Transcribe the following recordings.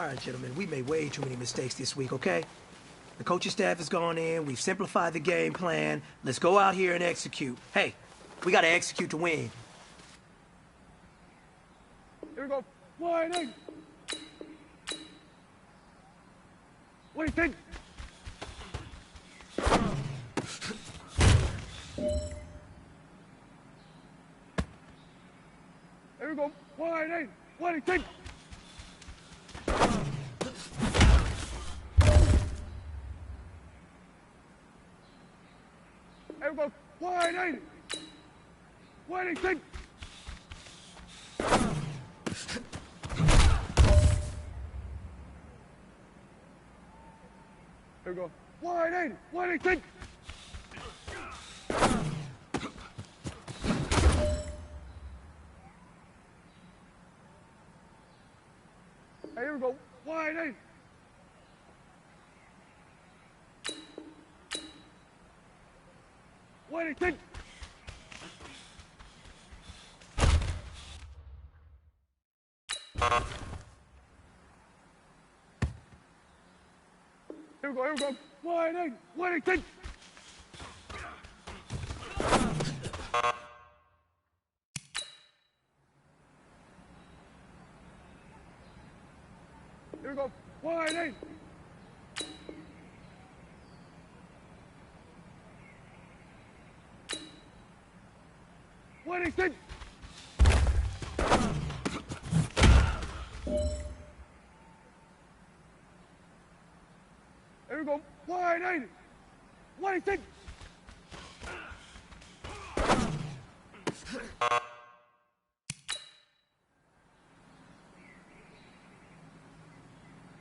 All right, gentlemen, we made way too many mistakes this week, okay? The coaching staff has gone in, we've simplified the game plan. Let's go out here and execute. Hey, we gotta execute to win. Here we go. Winding. What do you think? Here we go. Winding. What do you think? Here we go. Winding. What do you think? Here we go. Winding. What do you think? Here we go. Winding. What do you think? Here we go, here we go. Winding. What do you think? Here we go. Winding. What do you think? Here we go. Winding. What do you think?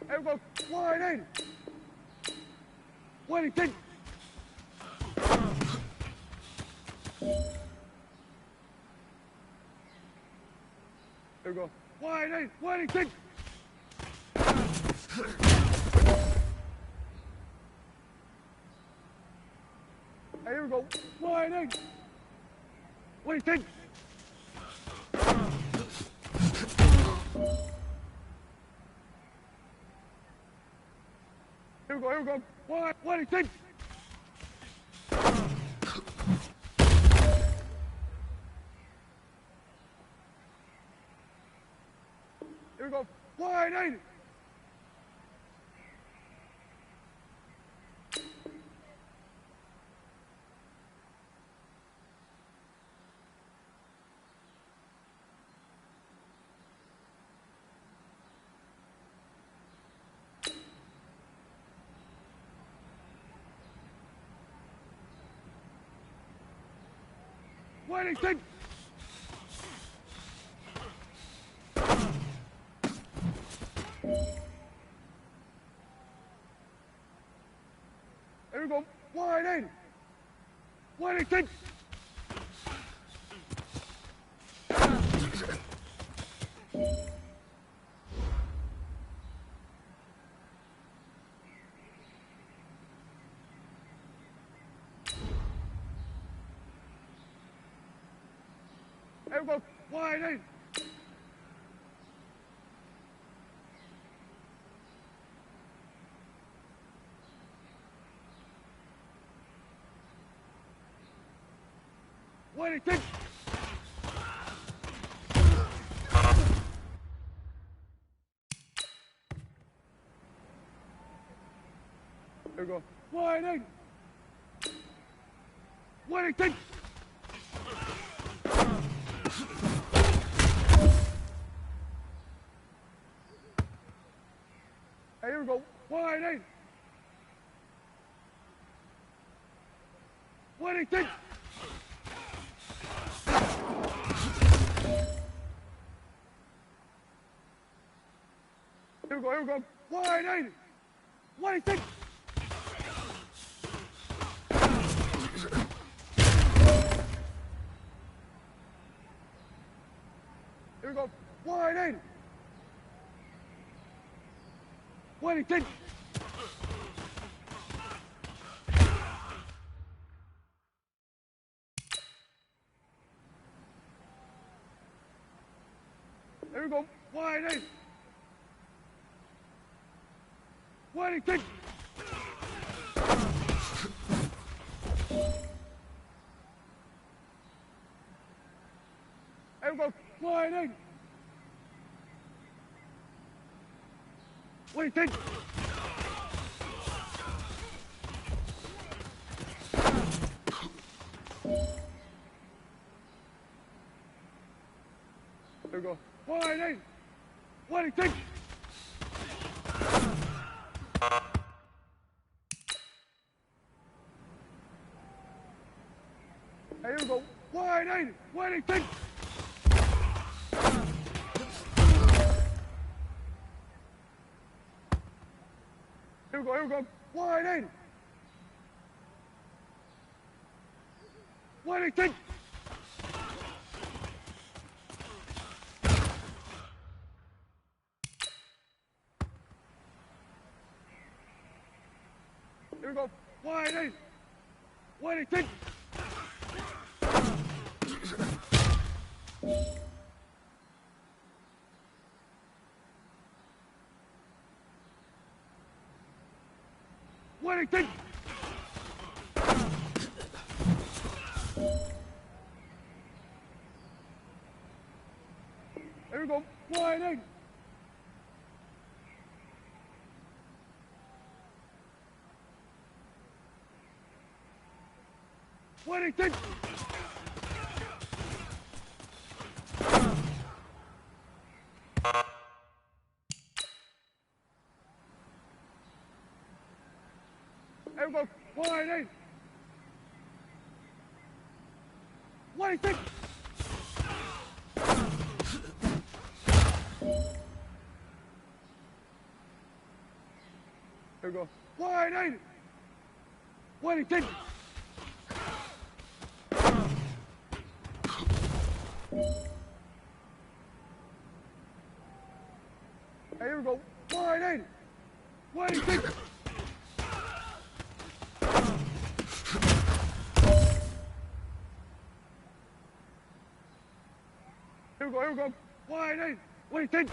Here we go. Winding. What do you think? Here we go. Winding. What do you think? Here we go. Winding. What do you think? Here we go. Here we go. What do you think? Here we go. Winding. What do you think? Here we go. Winding. What do you think? Here we go. Winding. What do you think? Here we go. Winding. What do you think? Here we go. Winding. What do you think? Here we go, here we go. Winding. What do you think? Here we go. Winding. What do you think? Here we go. Winding. What do you think? Here we go. Wide in. What do you think? There we go. Wide in. What do you think? Here we go. Wide in. What do you think? Here we go. Here we go. Wide in. What do you think? Here we go. Wide in. What do you think? What do you think? Here we go. Wide in. What do you think? Here we go. Wide in. What do you think? Here we go. Wide in. What do you think? Here we go. Wide in. What do you think? Here we go. Here we go. Wide in. What do you think?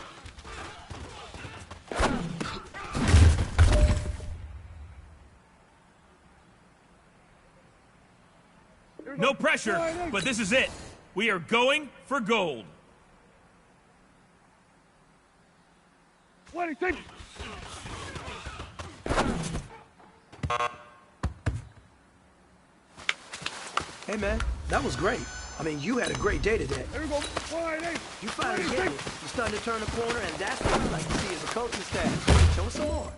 No pressure, but this is it. We are going for gold. What do you think? Hey, man, that was great. I mean, you had a great day today. Here we go. Wide in. You finally get it. You're starting to turn the corner, and that's what we like to see as a coaching staff. Show us some more.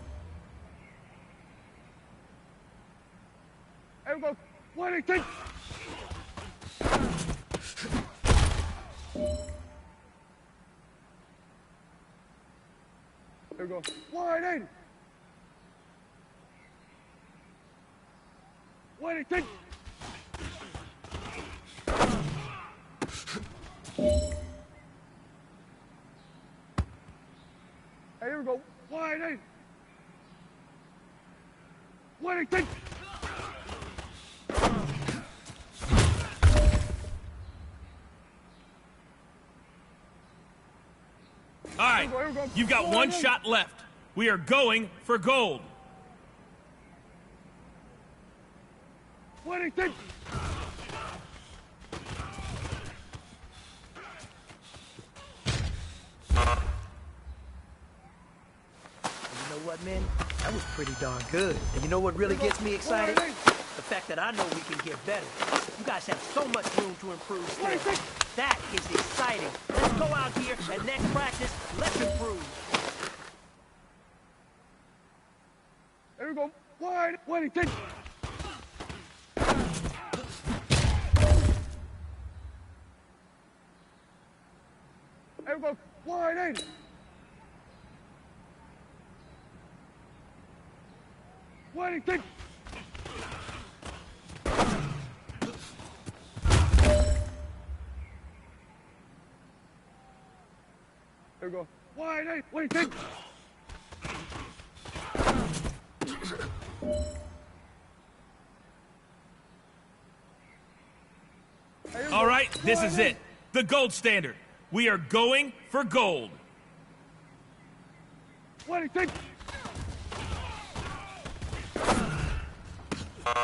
Here we go. What do you think? Here we go. Wide in. What do you think? Here we go. Wide in. What do you think? All right, you've got one shot left. We are going for gold. What do you think? You know what, man? That was pretty darn good. And you know what really gets me excited? The fact that I know we can get better. You guys have so much room to improve still. That is exciting. Let's go out here and next practice, let's improve. Here we go. Wide. What do you think? Here we go. Wide in. What do you think? There we go. Wide in. What do you think? All right, this is it. The gold standard. We are going for gold. What do you think? You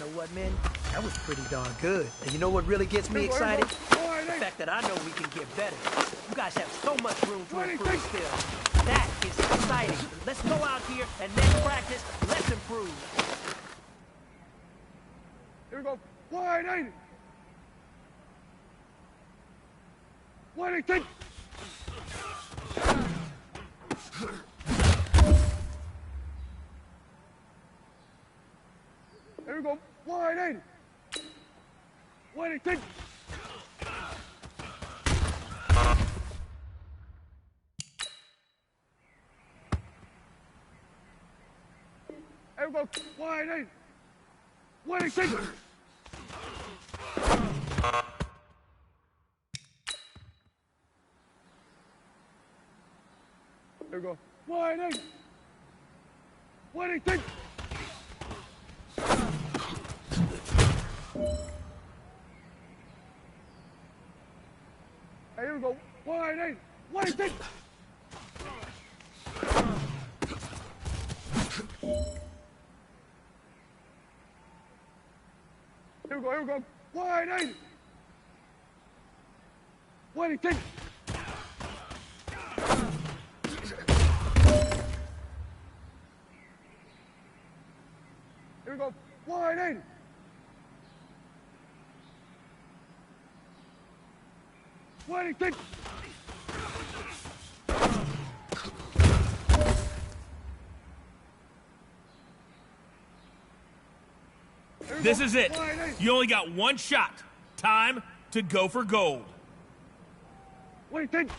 know what, man? That was pretty darn good. And you know what really gets me excited? The fact that I know we can get better. You guys have so much room to improve still. That is exciting. Let's go out here and next practice, let's improve. Here we go. Wide 80. 180. Here we go. Wide 80. 180. Here we go. Wide 80. 180. There we go. Wide 80. 180. Here we go. Wide 80. 180. Here we go. Here we go. Wide 80. 180. Here we go. Wide 80. What do you think? This is it. You only got one shot. Time to go for gold. What do you think?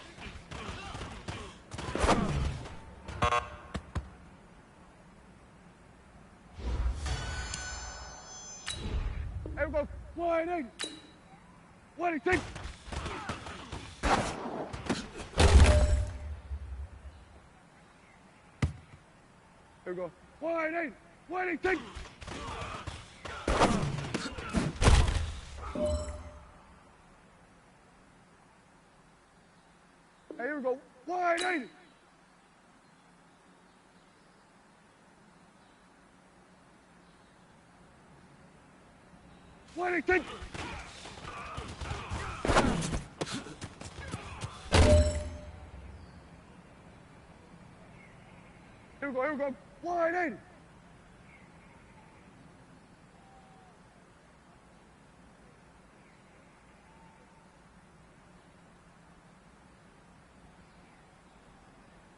Here we go. Wide 80. What do you think? Here we go. Wide 80. What do you think? Here we go. Wide 80. What do you think? Here we go. Here we go. Wide 80.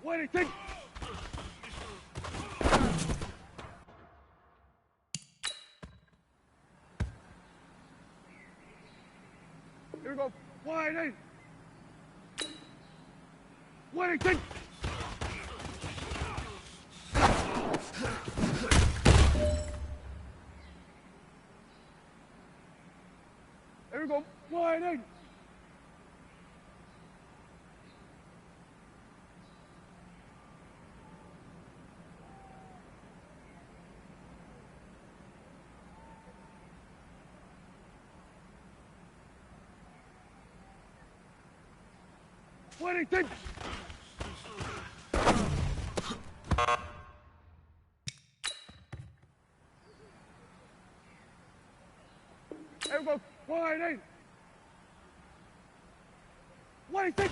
What do you think? Here we go. Wide 80. What do you think? Here we go. Wide 80. What do you think? Here we go. Wide 80. What do you think?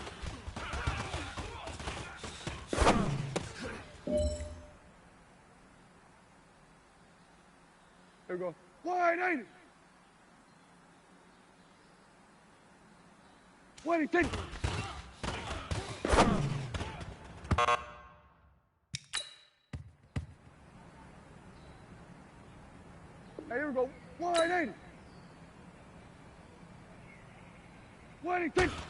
Here we go. Wide 80. What do you think? Here we go. Wide 80. What do you think?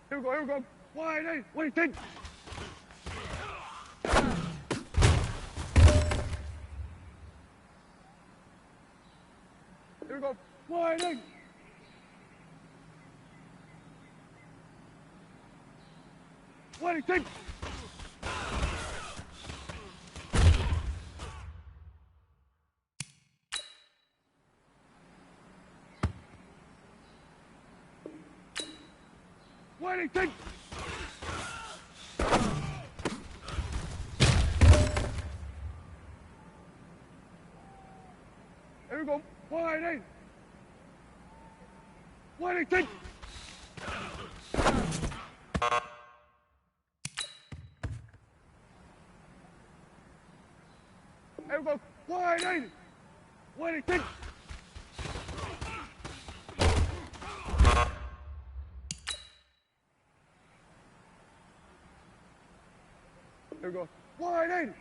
Here we go. Here we go. Wide 80. What do you think? Here we go. Wide 80. What do you think? Waiting, take. Here we go. Wide eight. Waiting, take. Here we go. Wide eight. Waiting, take. Here we go. Wide eight.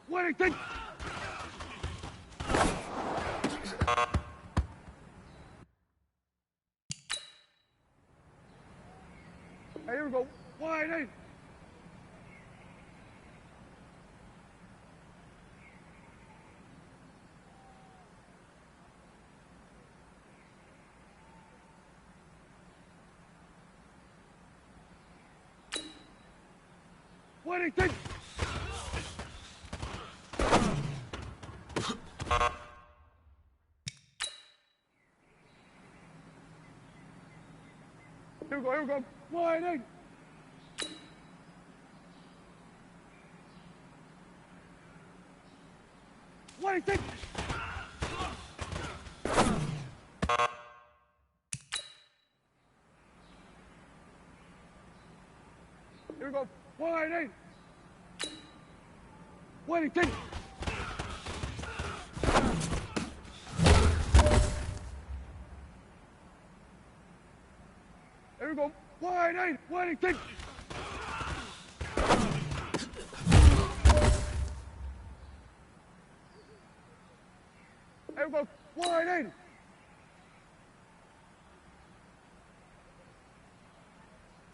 Waiting, take. Hey, here we go. Wide eight. Waiting, take. Here we go, here we go. Wide eight. Waiting, take. Here we go. Wide eight. Waiting, take. Here we go. Wide eight. Waiting, take. Here we go. Wide eight.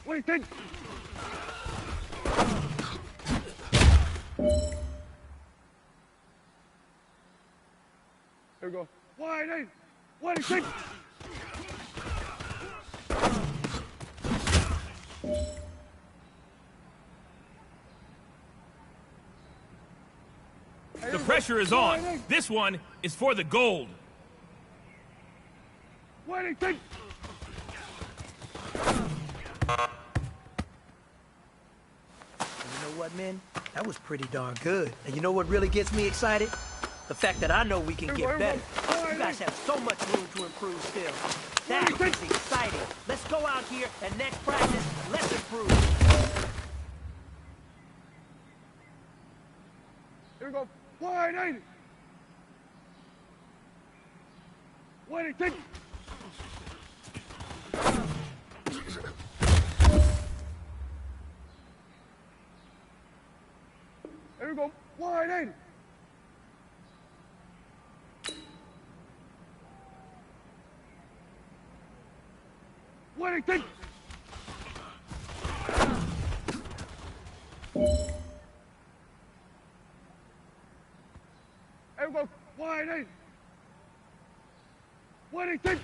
Waiting, take. Here we go. Wide eight. Waiting, take. The pressure is on. This one is for the gold. Waiting, take. You know what, men? That was pretty darn good. And you know what really gets me excited? The fact that I know we can get better. You guys have so much room to improve still. That is exciting. Let's go out here and next practice, let's improve. Here we go. Wide eight. Waiting, take. Here we go. Wide eight. Waiting, take. Here we go. Wide eight. Waiting, take.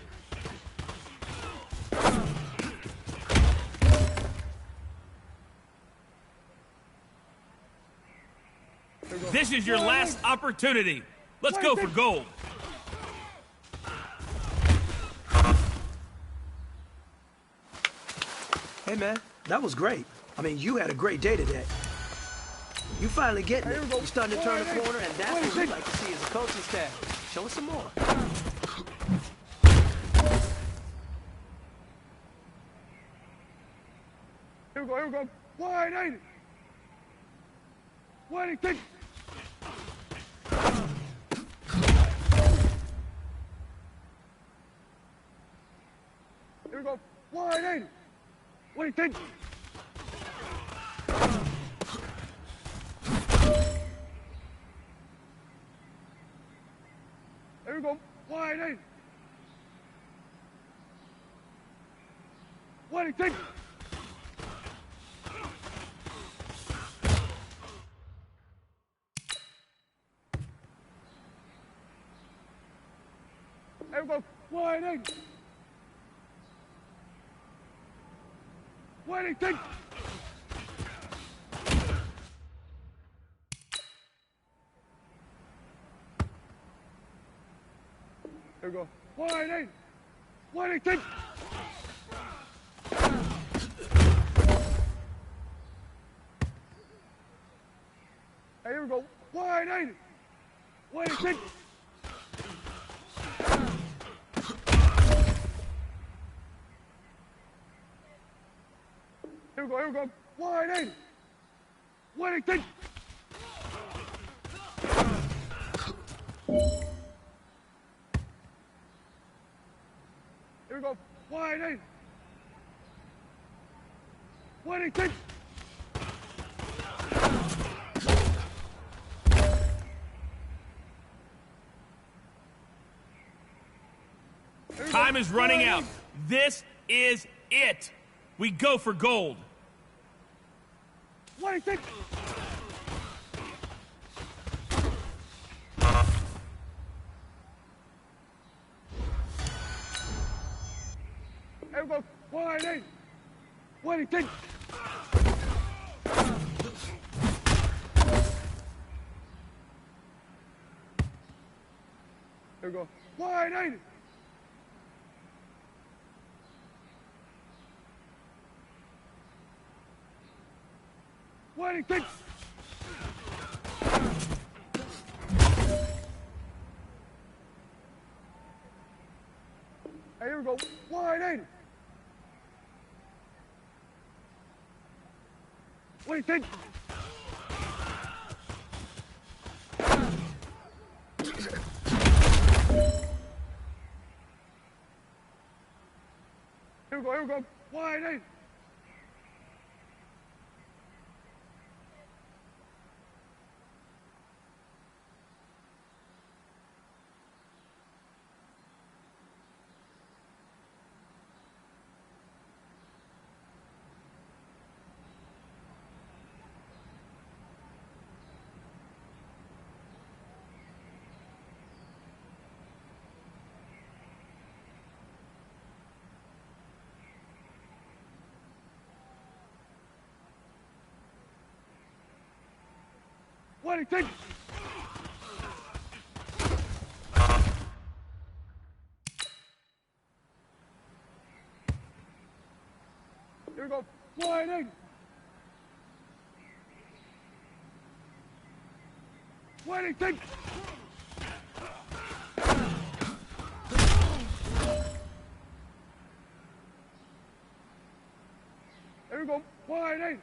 This is your last opportunity. Let's go for gold. Hey, man, that was great. I mean, you had a great day today. You finally getting it. You're starting to turn the corner, and that's what we'd like to see as a coaching staff. Show us some more. Here we go, here we go. Wide eight. Waiting, take. Here we go. Wide eight. Waiting, take. Here we go. Wide eight. Waiting, take. Here we go. Wide eight. Waiting, take. Here we go. Wide 80. 118. Hey, here we go. Wide 80. 118. Here we go. Wide 80. 118. Here we go. Wide 80. 118. Time is running out. This is it. We go for gold. 118. Here we go. Wide 80. 118. Here we go. Wide 80. 118. Hey, here we go. Wide 80. 118. Here we go. Wide 80. What do you think? Here we go. Flying in. What do you think? Here we go. Flying in.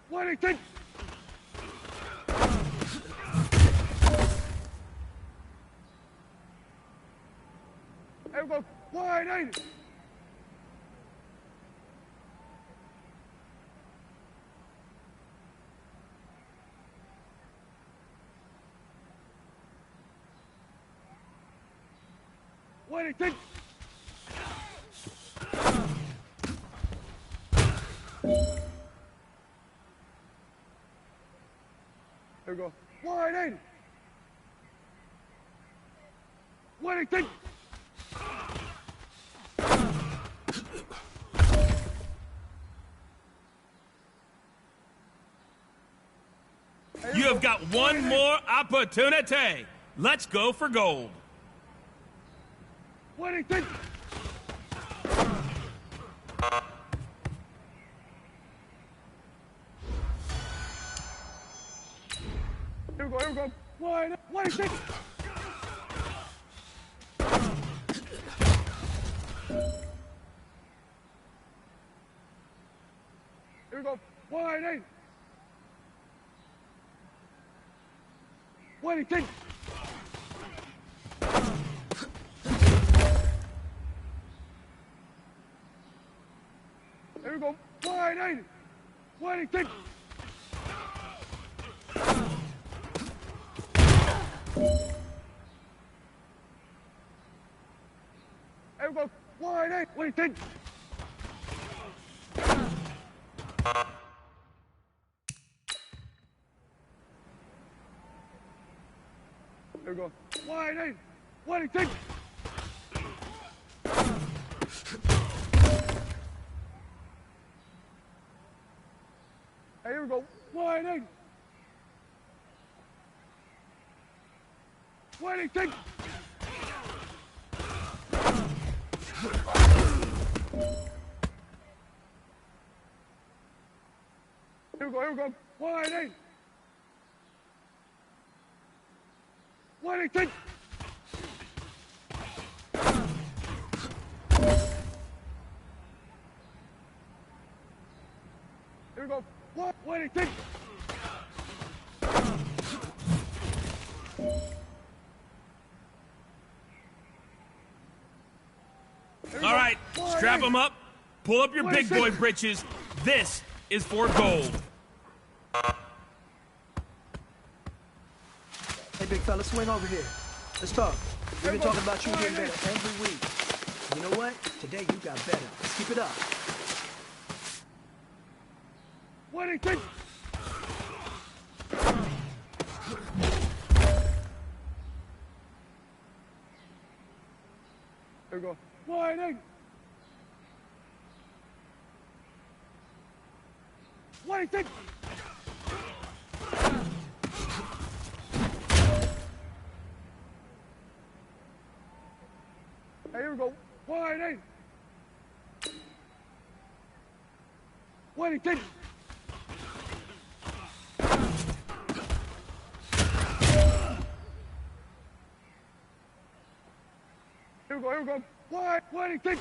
What do you think? Here we go. Flying in. What do you think? Here we go. Wide 80. What do you think? You have got one more opportunity. Let's go for gold. What do you think? Here we go. Wide. What do you think? Here we go. Wide 8. What do you think? Here we go. Wide 8. What do you think? Here we go. Wide 8. What do you think? Here we go. Wide 8. What do you think? Hey, here we go. Wide 8. What do you think? Here we go. Wide 8. Wide 18. Here we go. Wide 18. All right, strap them up. Pull up your big boy britches. This is for gold. Hey, big fella, swing over here. Let's talk. We've been talking about you getting better every week. You know what? Today you got better. Let's keep it up. What do you think? There we go. Wide 8. What do you think? Hey, here we go. Wide 8. What do you think? Here we go. What do you think?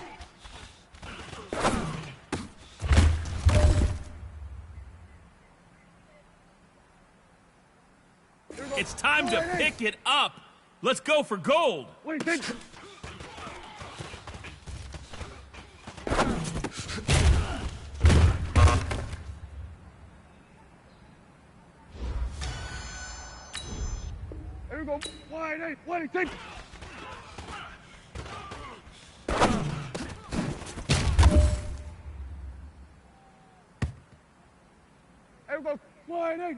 It's time to pick it up. Let's go for gold. What do you think? Here we go. Wide 8. What do you think? Here we go. Wide 8.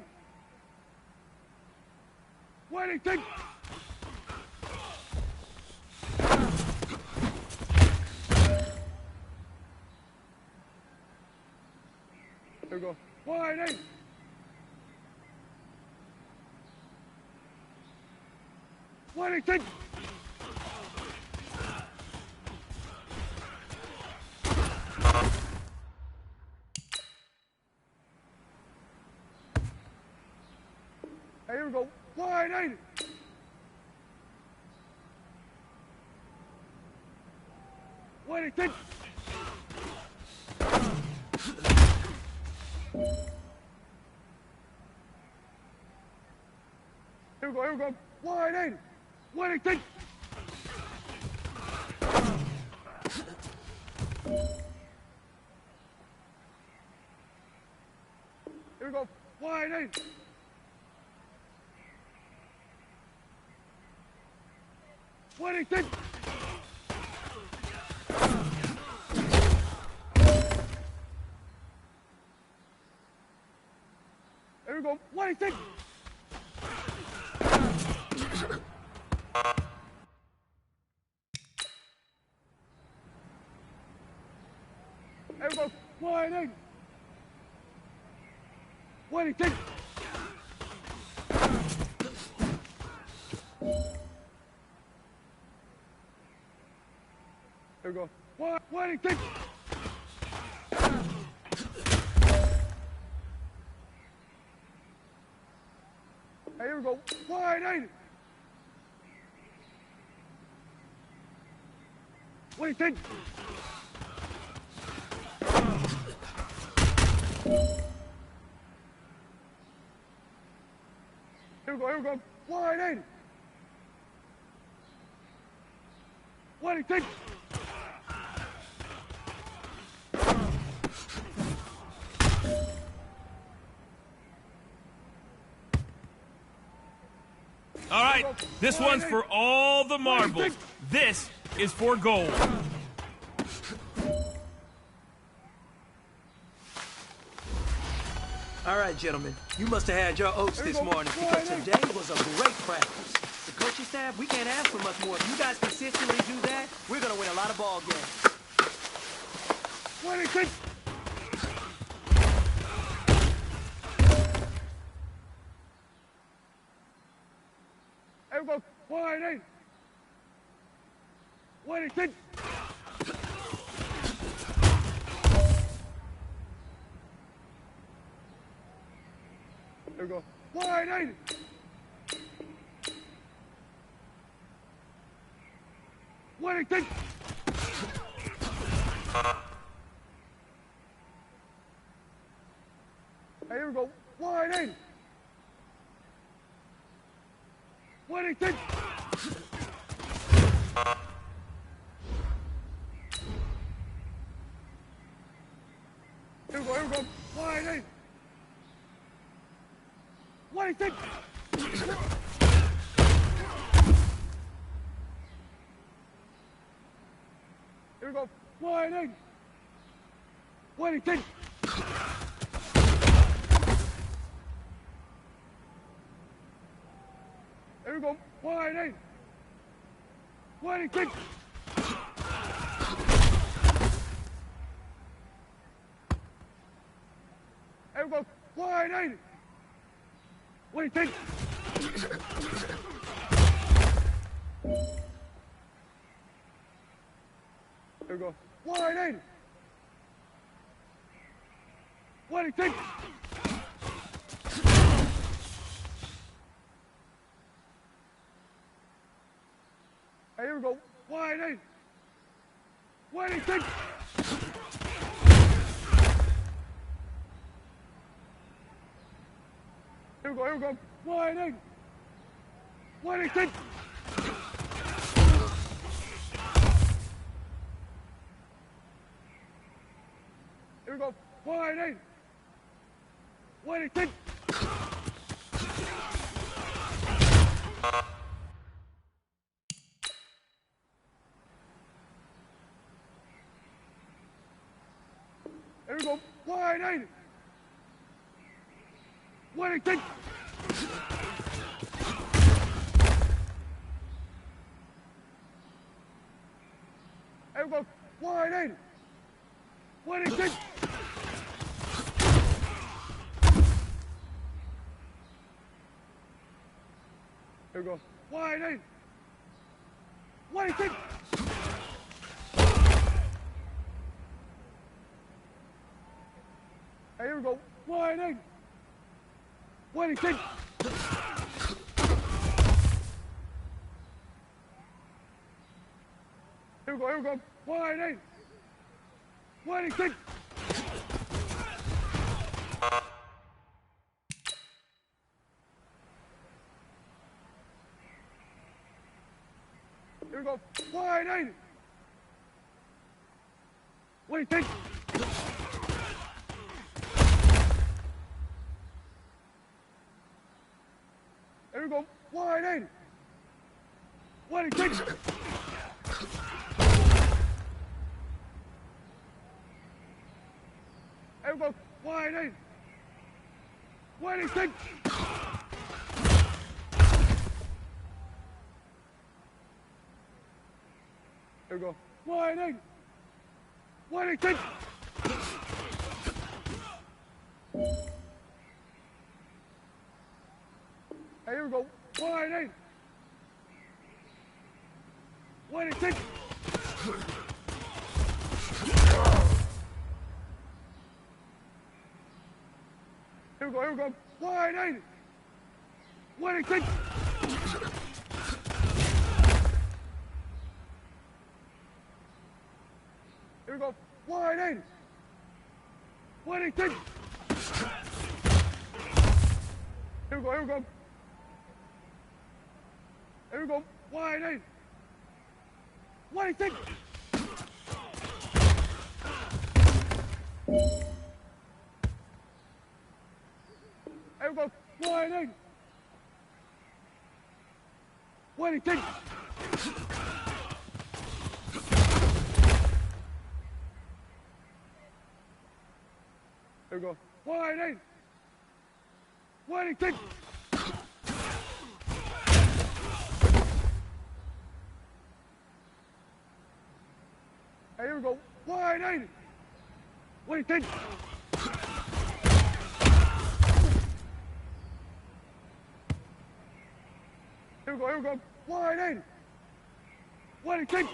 What do you think? Here we go. Wide 8. What do you think? Hey, here we go. Wide 8. What do you think? Here we go. Wide 8. What do you think? Here we go. Wide 8. What do you think? Here we go. What do you think? Here we go. Wide 8. What do you think? Here we go. What do you think? Hey, here we go. Wide 8. What do you think? Here we go. Wide 8. What do you think? All right, this one's for all the marbles. This is for gold. All right, gentlemen, you must have had your oats this morning because today was a great practice. The coaching staff, we can't ask for much more. If you guys consistently do that, we're going to win a lot of ball games. What do you think? Here we go. Wide 8. What do you think? Here we go. Wide 80. What do you think? Hey, here we go. Wide 80. What do you think? Here we go. Wide 80. What do you think? Here we go. Wide 80. What do you think? Here we go. Wide 80. What do you think? Here we go. Wide 80. What do you think? Here we go. Wide 80. What do you think? Hey, here we go. Wide 80. What do you think? Here we go. Wide 80. What do you think? Here we go. Wide 80. What do you think? Here we go. Wide 80. What do you think? Here we go. Wide 80. What do you think? Here we go. Wide 80. What do you think? Hey, here we go. Wide 80. What do you think? Here we go. Wide 80. What do you think? Here we go. Wide 80. What do you think? Here we go. Wide 80. What do you think? Here we go. Wide 80. What do you think? Here we go. Wide 80. What do you think? Hey, here we go. Wide 80. What do you think? Here we go. Wide 80. What do you think? Here we go. Wide 80. What do you think? Here we go. Here we go. Wide 80. What do you think? Here we go. Wide 80. What do you think? Here we go. Wide 80. What do you think? Hey, here we go. Wide 80. What do you think? Here we go. Wide 80. What do you think?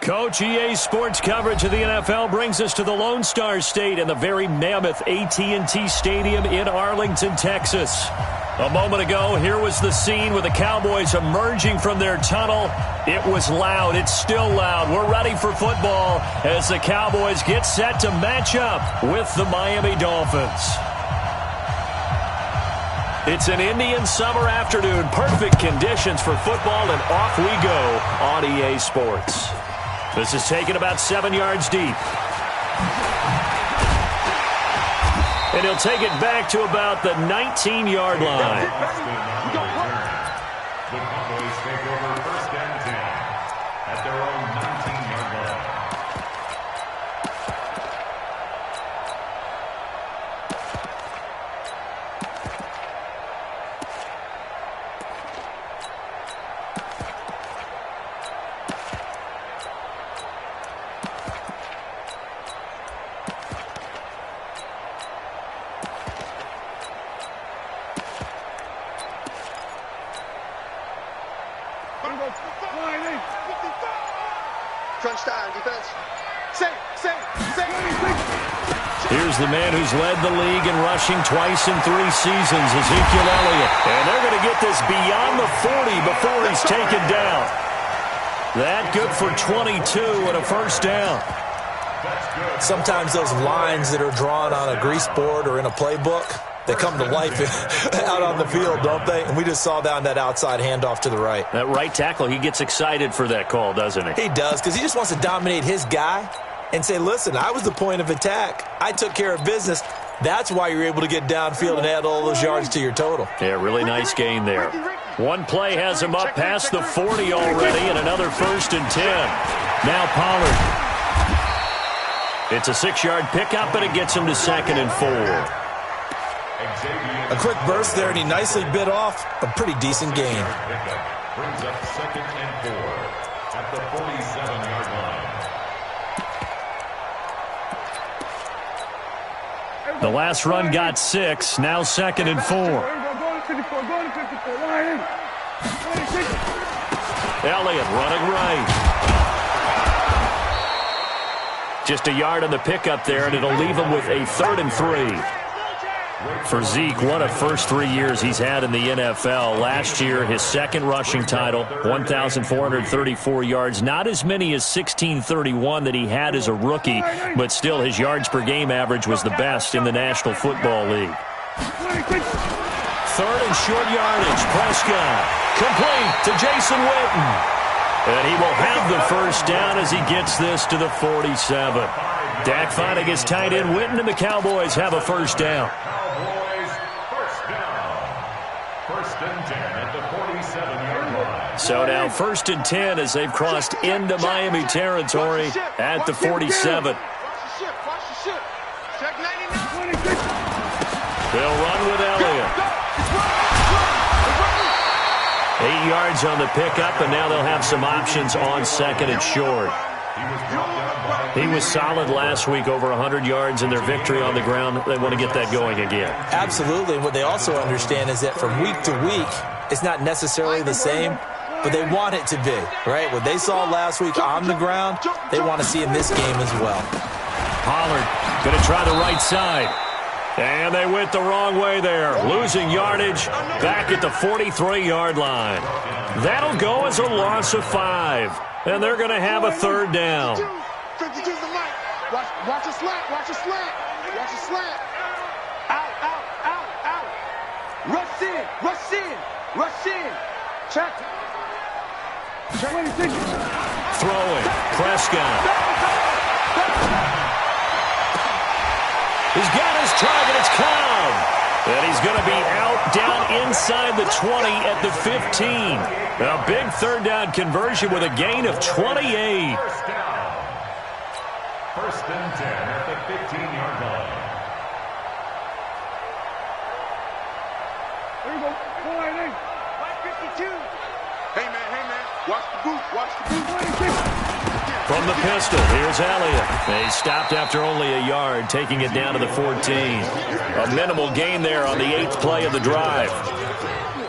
Coach, EA Sports coverage of the NFL brings us to the Lone Star State and the very mammoth AT&T Stadium in Arlington, Texas. A moment ago, here was the scene with the Cowboys emerging from their tunnel. It was loud. It's still loud. We're ready for football as the Cowboys get set to match up with the Miami Dolphins. It's an Indian summer afternoon. Perfect conditions for football, and off we go on EA Sports. This is taken about 7 yards deep. And he'll take it back to about the 19-yard line. The Cowboys take over 1st and 10 at their own 19-yard line. Here's the man who's led the league in rushing twice in 3 seasons, Ezekiel Elliott. And they're going to get this beyond the 40 before he's taken down. That good for 22 and a 1st down. Sometimes those lines that are drawn on a grease board or in a playbook, they come to life out on the field, don't they? And we just saw down that outside handoff to the right. That right tackle, he gets excited for that call, doesn't he? He does, because he just wants to dominate his guy and say, listen, I was the point of attack. I took care of business. That's why you're able to get downfield and add all those yards to your total. Yeah, really nice gain there. One play has him up past the 40 already, and another 1st and 10. Now Pollard. It's a 6-yard pickup, and it gets him to 2nd and 4. A quick burst there, and he nicely bit off a pretty decent gain. Brings up 2nd and 4 at the 47-yard line. The last run got 6, now 2nd and 4. Elliott running right. Just a yard on the pickup there, and it'll leave him with a 3rd and 3. For Zeke, what a first 3 years he's had in the NFL. Last year, his 2nd rushing title, 1,434 yards. Not as many as 1,631 that he had as a rookie, but still his yards per game average was the best in the National Football League. 3rd and short yardage. Prescott complete to Jason Witten. And he will have the 1st down as he gets this to the 47. Dak finding his tight end Witten, and the Cowboys have a 1st down. Cowboys 1st down. 1st and 10 at the 47-yard line. So now 1st and 10 as they've crossed into Miami territory at the 47. They'll run with Elliott. 8 yards on the pickup, and now they'll have some options on 2nd and short. He was solid last week, over 100 yards in their victory on the ground. They want to get that going again. Absolutely. What they also understand is that from week to week, it's not necessarily the same, but they want it to be, right? What they saw last week on the ground, they want to see in this game as well. Pollard going to try the right side. And they went the wrong way there, losing yardage back at the 43-yard line. That'll go as a loss of 5, and they're going to have a 3rd down. 52 to the right. Watch a slant. Watch a slant. Watch a slant. Out. Rush in. Check. Throwing. Prescott. He's got his target. It's Cobb. And he's going to be out down inside the 20 at the 15. A big 3rd down conversion with a gain of 28. 1st down. 1st and 10 at the 15-yard line. There you go. 552. Hey, man. Watch the boot. From the pistol, here's Elliott. They stopped after only a yard, taking it down to the 14. A minimal gain there on the 8th play of the drive.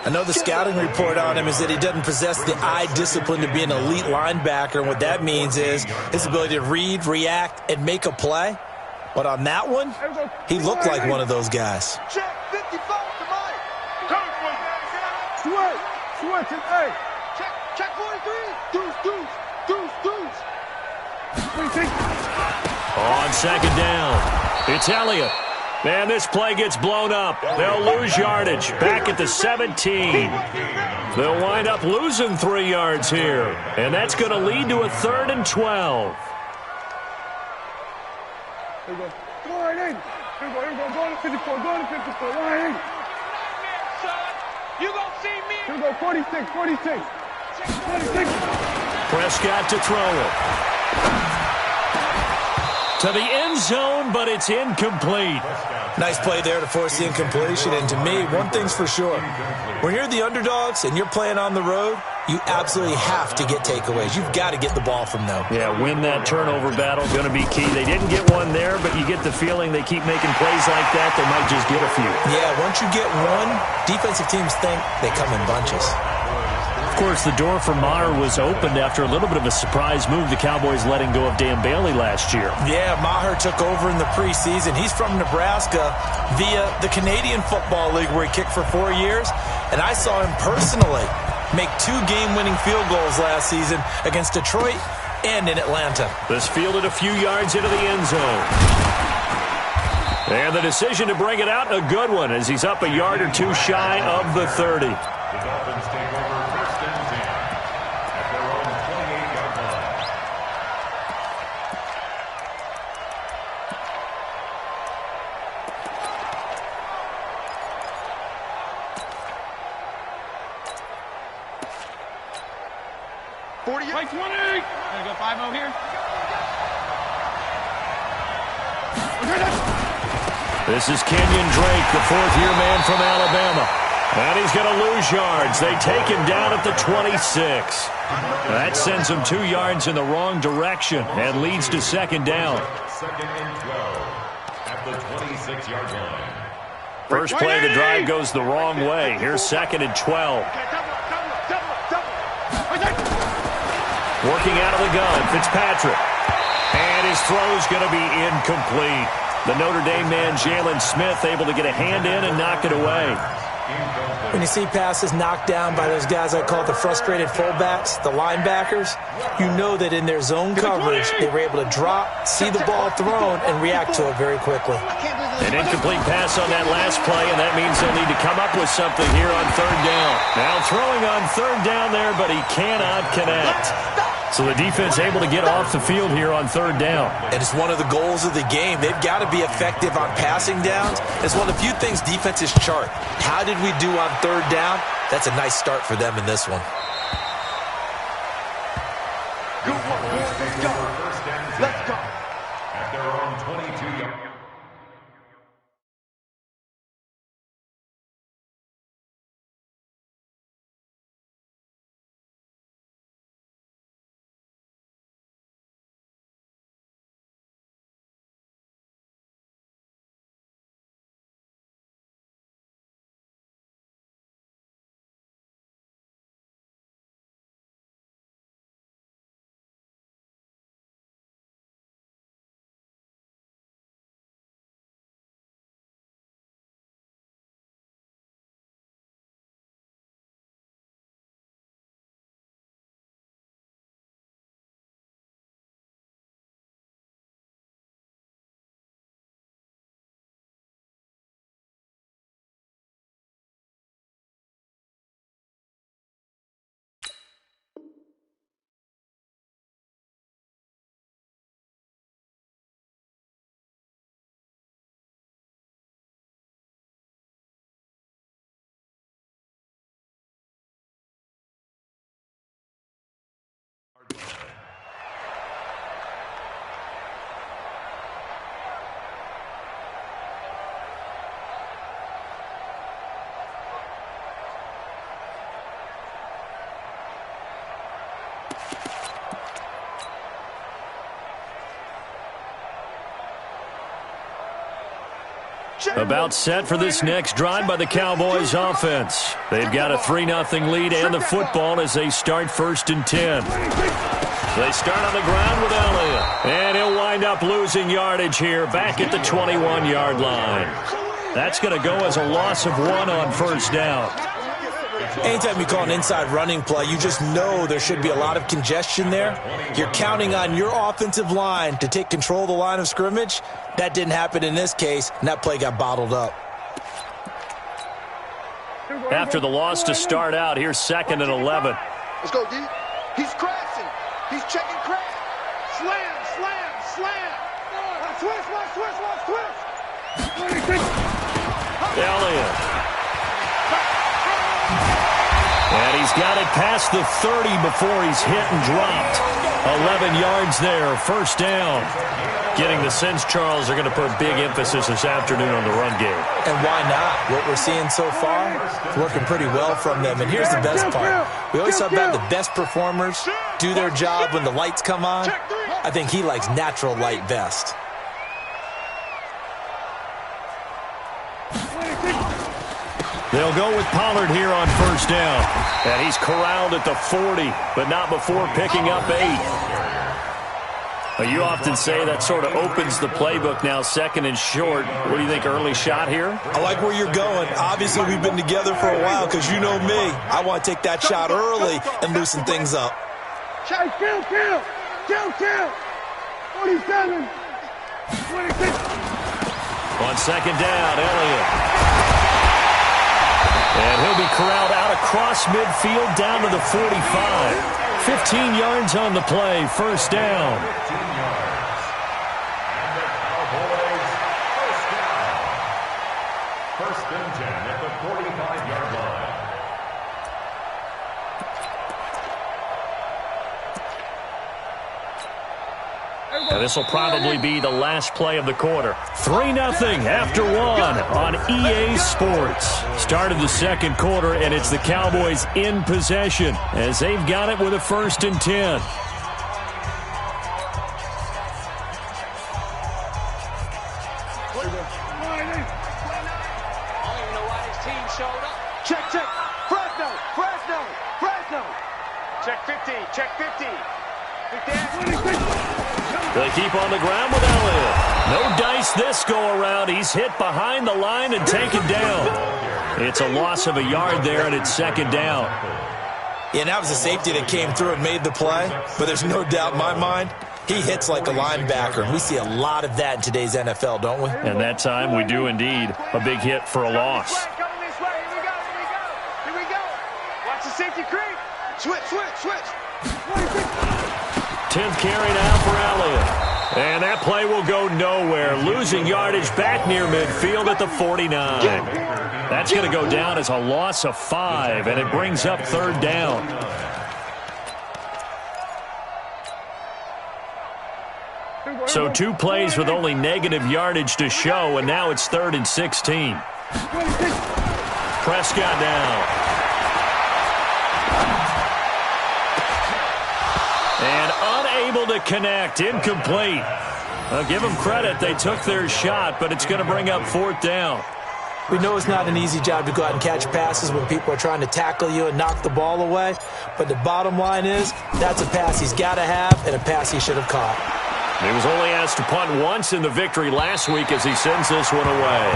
I know the scouting report on him is that he doesn't possess the eye discipline to be an elite linebacker, and what that means is his ability to read, react, and make a play. But on that one, he looked like one of those guys. Check 55 to Mike. Switch and A. Check 43. Deuce. On second down, it's Elliott. And this play gets blown up. They'll lose yardage. Back at the 17. They'll wind up losing 3 yards here. And that's going to lead to a 3rd and 12. Here we go. Wide eight. Here we go. Go to 54. Wide eight. You gonna see me? Here we go. 46. Prescott to throw it. To the end zone, but it's incomplete. Nice play there to force the incompletion. And to me, one thing's for sure. When you're the underdogs and you're playing on the road, you absolutely have to get takeaways. You've got to get the ball from them. Yeah, win that turnover battle, going to be key. They didn't get one there, but you get the feeling they keep making plays like that, they might just get a few. Yeah, once you get one, defensive teams think they come in bunches. Of course, the door for Maher was opened after a little bit of a surprise move, the Cowboys letting go of Dan Bailey last year. Yeah, Maher took over in the preseason. He's from Nebraska via the Canadian Football League where he kicked for 4 years. And I saw him personally make 2 game-winning field goals last season against Detroit and in Atlanta. This fielded a few yards into the end zone. And the decision to bring it out, a good one, as he's up a yard or 2 shy of the 30. The Dolphins take over 1st and 10 at their own 28-yard line. Like 20. Gonna go 5-0 here. This is Kenyon Drake, the 4th-year man from Alabama. And he's going to lose yards. They take him down at the 26. That sends him 2 yards in the wrong direction and leads to 2nd down. 2nd and 12 at the 26-yard line. First play of the drive goes the wrong way. Here's 2nd and 12. Working out of the gun, Fitzpatrick. And his throw's going to be incomplete. The Notre Dame man, Jalen Smith, able to get a hand in and knock it away. When you see passes knocked down by those guys I call the frustrated fullbacks, the linebackers, you know that in their zone coverage, they were able to drop, see the ball thrown, and react to it very quickly. An incomplete pass on that last play, and that means they'll need to come up with something here on 3rd down. Now throwing on 3rd down there, but he cannot connect. So the defense able to get off the field here on 3rd down. And it's one of the goals of the game. They've got to be effective on passing downs. It's one of the few things defenses chart. How did we do on 3rd down? That's a nice start for them in this one. Let's go. At their own 22-yard About set for this next drive by the Cowboys offense. They've got a 3-0 lead and the football as they start 1st and 10. They start on the ground with Elliott. And he'll wind up losing yardage here back at the 21-yard line. That's going to go as a loss of 1 on 1st down. Anytime you call an inside running play, you just know there should be a lot of congestion there. You're counting on your offensive line to take control of the line of scrimmage. That didn't happen in this case, and that play got bottled up. After the loss to start out, here's 2nd and 11. Let's go, D. He's crashing. He's checking crash. Slam, slam, slam. Switch. Elliott. And he's got it past the 30 before he's hit and dropped. 11 yards there, 1st down. Getting the sense, Charles, are going to put big emphasis this afternoon on the run game. And why not? What we're seeing so far is working pretty well from them. And here's the best part. We always talk about the best performers do their job when the lights come on. I think he likes natural light best. They'll go with Pollard here on 1st down. And he's corralled at the 40, but not before picking up 8. You often say that sort of opens the playbook now, 2nd and short. What do you think, early shot here? I like where you're going. Obviously, we've been together for a while because you know me. I want to take that shot early and loosen things up. Kill. 47. 26. On 2nd down, Elliott. And he'll be corralled out across midfield down to the 45. 15 yards on the play, 1st down. 15 yards. And the Cowboys, 1st down. 1st and 10 at the 45-yard line. And this will probably be the last play of the quarter. 3-0 after 1 on EA Sports. Started the 2nd quarter, and it's the Cowboys in possession as they've got it with a 1st and 10. Check. Fresno. Check 50. They keep on the ground with Elliott. No dice this go-around. He's hit behind the line and taken down. It's a loss of a yard there, and it's 2nd down. Yeah, and that was a safety that came through and made the play. But there's no doubt in my mind, he hits like a linebacker. And we see a lot of that in today's NFL, don't we? And that time we do indeed. A big hit for a loss. Coming this way. Here we go. Watch the safety creep. Switch. 10th carry now for Elliott. And that play will go nowhere. Losing yardage back near midfield at the 49. That's going to go down as a loss of 5, and it brings up 3rd down. So 2 plays with only negative yardage to show, and now it's 3rd and 16. Prescott down. And unable to connect. Incomplete. I'll give them credit. They took their shot, but it's going to bring up 4th down. We know it's not an easy job to go out and catch passes when people are trying to tackle you and knock the ball away. But the bottom line is, that's a pass he's got to have and a pass he should have caught. He was only asked to punt once in the victory last week as he sends this one away.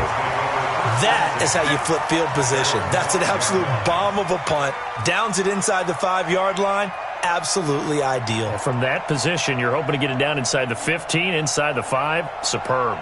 That is how you flip field position. That's an absolute bomb of a punt. Downs it inside the 5-yard line. Absolutely ideal. From that position, you're hoping to get it down inside the 15, inside the 5. Superb.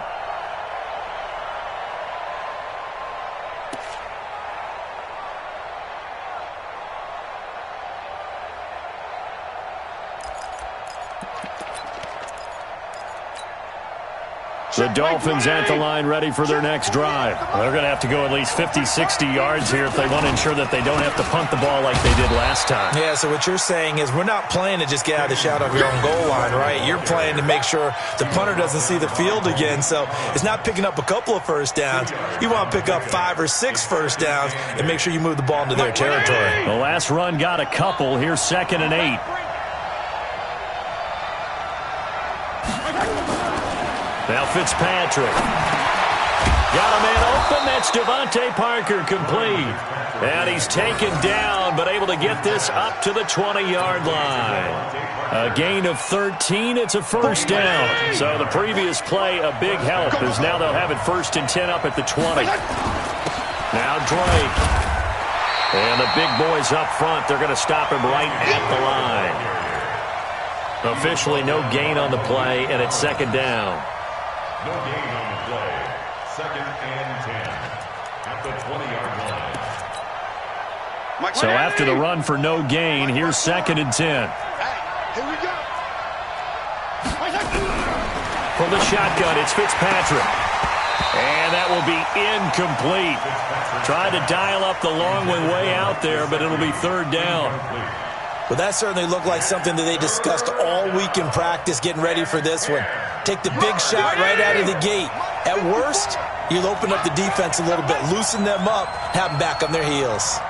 The Dolphins at the line ready for their next drive. They're going to have to go at least 50, 60 yards here if they want to ensure that they don't have to punt the ball like they did last time. Yeah, so what you're saying is we're not playing to just get out of the shadow of your own goal line, right? You're playing to make sure the punter doesn't see the field again. So it's not picking up a couple of 1st downs. You want to pick up 5 or 6 1st downs and make sure you move the ball into their territory. The last run got a couple. Here's 2nd and 8. Now Fitzpatrick. Got a man open. That's Devontae Parker, complete. And he's taken down, but able to get this up to the 20-yard line. A gain of 13. It's a first down. So the previous play, a big help, as now they'll have it 1st and 10 up at the 20. Now Drake. And the big boys up front, they're going to stop him right at the line. Officially no gain on the play, and it's 2nd down. No gain on the play. 2nd and 10 at the 20-yard line. So after the run for no gain, here's 2nd and 10. Here we go. From the shotgun, it's Fitzpatrick. And that will be incomplete. Trying to dial up the long way out there, but it'll be 3rd down. Well, that certainly looked like something that they discussed all week in practice getting ready for this one. Take the big shot right out of the gate. At worst, you'll open up the defense a little bit, loosen them up, have them back on their heels.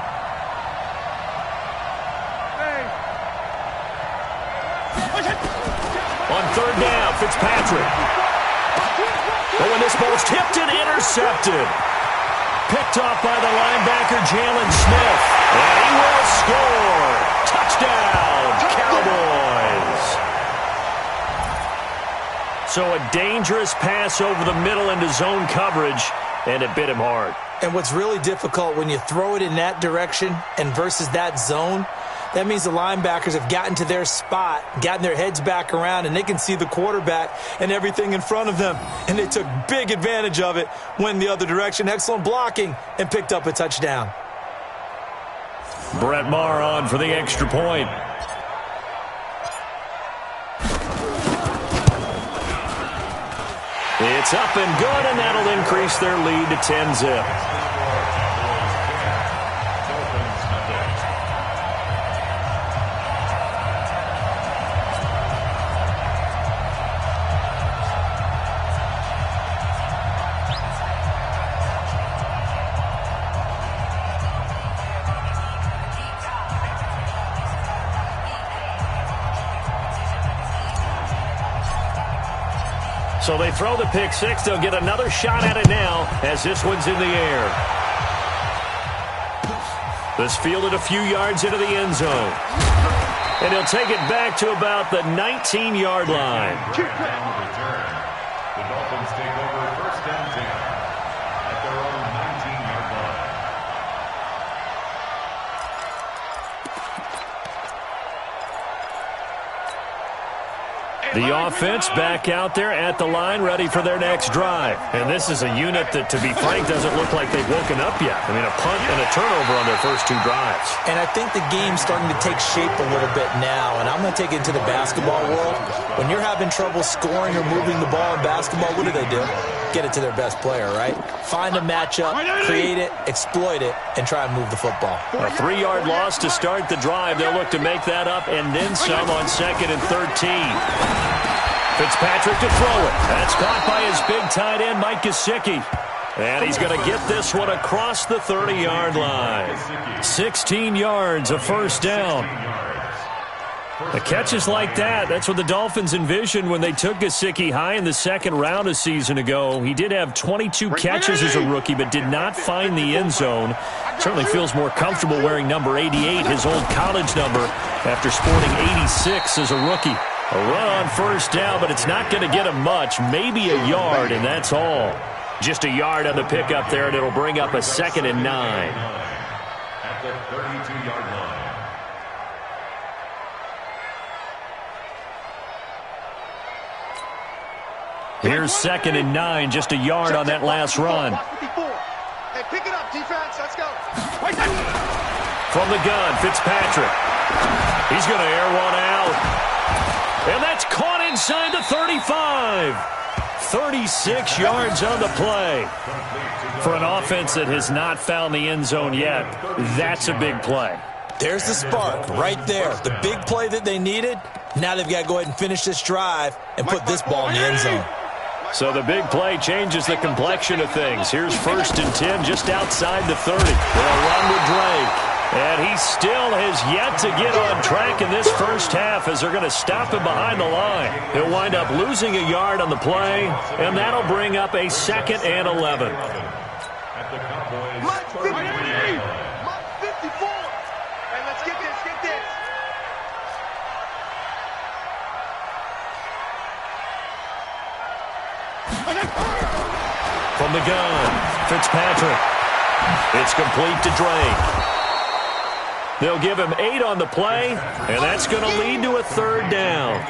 On 3rd down, Fitzpatrick. Oh, and this ball's tipped and intercepted. Picked off by the linebacker, Jalen Smith. And he will score. Touchdown, Cowboys. So a dangerous pass over the middle into zone coverage, and it bit him hard. And what's really difficult when you throw it in that direction and versus that zone, that means the linebackers have gotten to their spot, gotten their heads back around, and they can see the quarterback and everything in front of them. And they took big advantage of it, went the other direction, excellent blocking, and picked up a touchdown. Brett Maher on for the extra point. It's up and good, and that'll increase their lead to 10-zip. So they throw the pick six. They'll get another shot at it now as this one's in the air. This fielded a few yards into the end zone. And he'll take it back to about the 19-yard line. The Dolphins take over 1st and 10 at their own 19-yard line. The offense back out there at the line, ready for their next drive. And this is a unit that, to be frank, doesn't look like they've woken up yet. I mean, a punt and a turnover on their first 2 drives. And I think the game's starting to take shape a little bit now, and I'm going to take it into the basketball world. When you're having trouble scoring or moving the ball in basketball, what do? Get it to their best player, right? Find a matchup, create it, exploit it, and try and move the football. A 3-yard loss to start the drive. They'll look to make that up and then some on 2nd and 13. Fitzpatrick to throw it. That's caught by his big tight end, Mike Gesicki. And he's going to get this one across the 30-yard line. 16 yards, a first down. The catches like that, that's what the Dolphins envisioned when they took Gesicki high in the 2nd round a season ago. He did have 22 catches as a rookie, but did not find the end zone. Certainly feels more comfortable wearing number 88, his old college number, after sporting 86 as a rookie. A run on first down, but it's not going to get him much. Maybe a yard, and that's all. Just a yard on the pickup there, and it'll bring up a 2nd and 9. At the 32-yard line. Here's 2nd and 9, just a yard on that last run. Hey, pick it up, defense. Let's go. From the gun, Fitzpatrick. He's going to air one out. And that's caught inside the 35. 36 yards on the play. For an offense that has not found the end zone yet, that's a big play. There's the spark right there. The big play that they needed. Now they've got to go ahead and finish this drive and put this ball in the end zone. So the big play changes the complexion of things. Here's 1st and 10 just outside the 30. They'll run with Drake. And he still has yet to get on track in this first half as they're going to stop him behind the line. He'll wind up losing a yard on the play, and that'll bring up a 2nd and 11. At the Cowboys. Mike 54. Hey, let's get this, get this. From the gun, Fitzpatrick. It's complete to Drake. They'll give him 8 on the play, and that's going to lead to a 3rd down.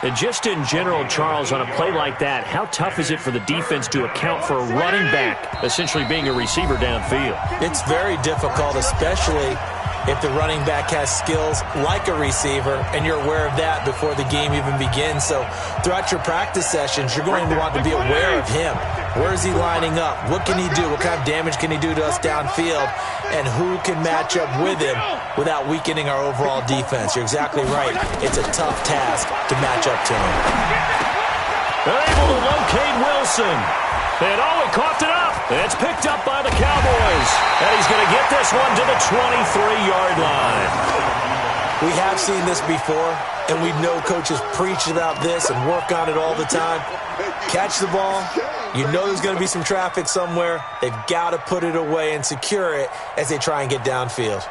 And just in general, Charles, on a play like that, how tough is it for the defense to account for a running back essentially being a receiver downfield? It's very difficult, especially if the running back has skills like a receiver, and you're aware of that before the game even begins. So throughout your practice sessions, you're going to want to be aware of him. Where is he lining up? What can he do? What kind of damage can he do to us downfield? And who can match up with him without weakening our overall defense? You're exactly right. It's a tough task to match up to him. They're able to locate Wilson. And he coughed it up. It's picked up by the Cowboys. And he's going to get this one to the 23-yard line. We have seen this before, and we know coaches preach about this and work on it all the time. Catch the ball. You know there's going to be some traffic somewhere. They've got to put it away and secure it as they try and get downfield.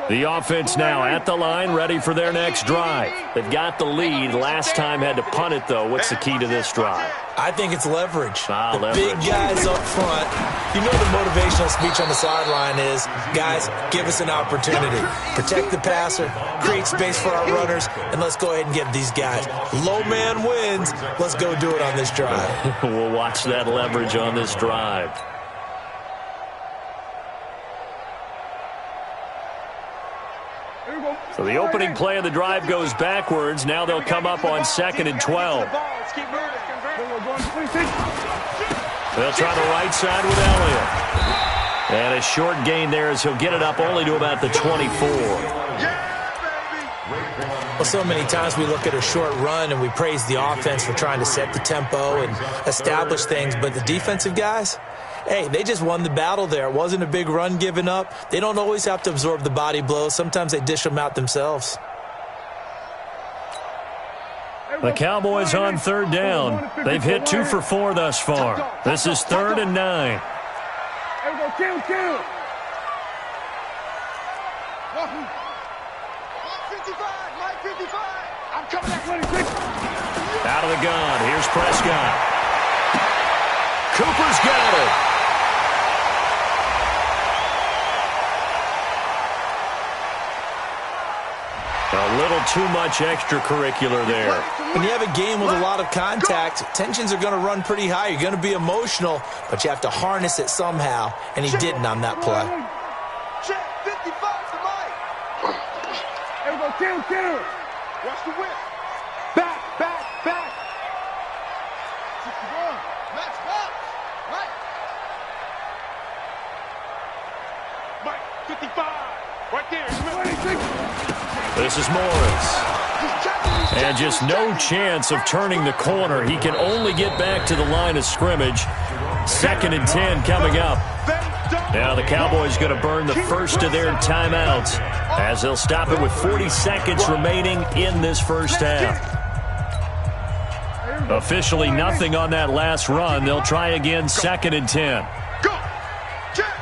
The offense now at the line, ready for their next drive. They've got the lead. Last time had to punt it, though. What's the key to this drive? I think it's leverage. The Leverage. big guys up front. You know the motivational speech on the sideline is, guys, give us an opportunity. Protect the passer, create space for our runners, and let's go ahead and get these guys. Low man wins. Let's go do it on this drive. We'll watch that leverage on this drive. So the opening play of the drive goes backwards. Now they'll come up on 2nd and 12. They'll try the right side with Elliott. And a short gain there as he'll get it up only to about the 24. Well, so many times we look at a short run and we praise the offense for trying to set the tempo and establish things, but the defensive guys, hey, they just won the battle there. It wasn't a big run given up. They don't always have to absorb the body blows. Sometimes they dish them out themselves. The Cowboys on 3rd down. They've hit 2 for 4 thus far. This is 3rd and 9. Out of the gun. Here's Prescott. Cooper's got it. A little too much extracurricular there. When you have a game with a lot of contact, tensions are going to run pretty high. You're going to be emotional, but you have to harness it somehow, and he didn't on that play. Check 55 to Mike. There we go, kill. Watch the whip. Back. 61. Max box. Mike, 55. Right there. 26. This is Morris. And just no chance of turning the corner. He can only get back to the line of scrimmage. 2nd and 10 coming up. Now the Cowboys going to burn the first of their timeouts as they'll stop it with 40 seconds remaining in this first half. Officially nothing on that last run. They'll try again 2nd and 10. Go. Check.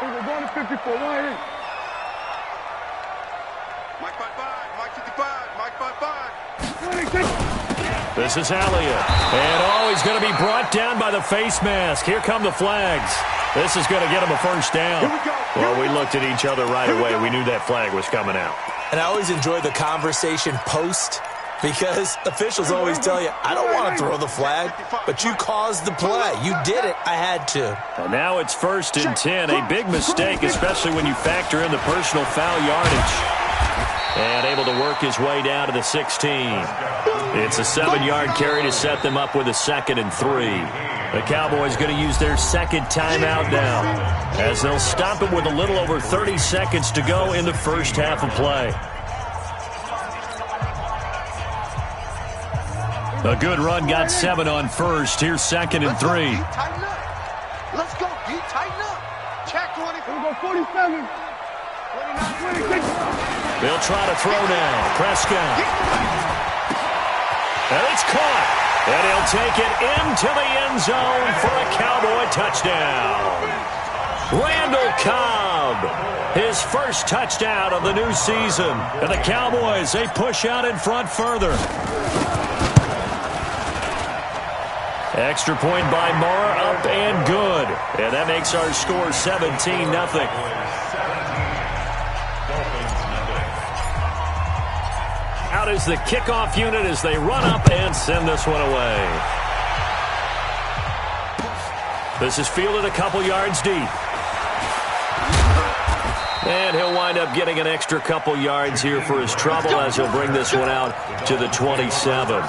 We're going to 54. Mike 55. Mike 55. Mike 55. This is Elliott. And he's going to be brought down by the face mask. Here come the flags. This is going to get him a first down. Well, we looked at each other right away. We knew that flag was coming out. And I always enjoy the conversation post because officials always tell you, I don't want to throw the flag, but you caused the play. You did it. I had to. And now it's 1st and 10. A big mistake, especially when you factor in the personal foul yardage. And able to work his way down to the 16. It's a 7-yard carry to set them up with a 2nd and 3. The Cowboys going to use their second timeout now, as they'll stop it with a little over 30 seconds to go in the first half of play. A good run got 7 on first. Here's 2nd and 3. Let's go, D. Tighten up. Check 20. We'll go 47. 29, 26. They'll try to throw now. Prescott. And it's caught. And he'll take it into the end zone for a Cowboy touchdown. Randall Cobb, his first touchdown of the new season. And the Cowboys, they push out in front further. Extra point by Mara, up and good. And that makes our score 17-0. Out is the kickoff unit as they run up and send this one away. This is fielded a couple yards deep. And he'll wind up getting an extra couple yards here for his trouble as he'll bring this one out to the 27.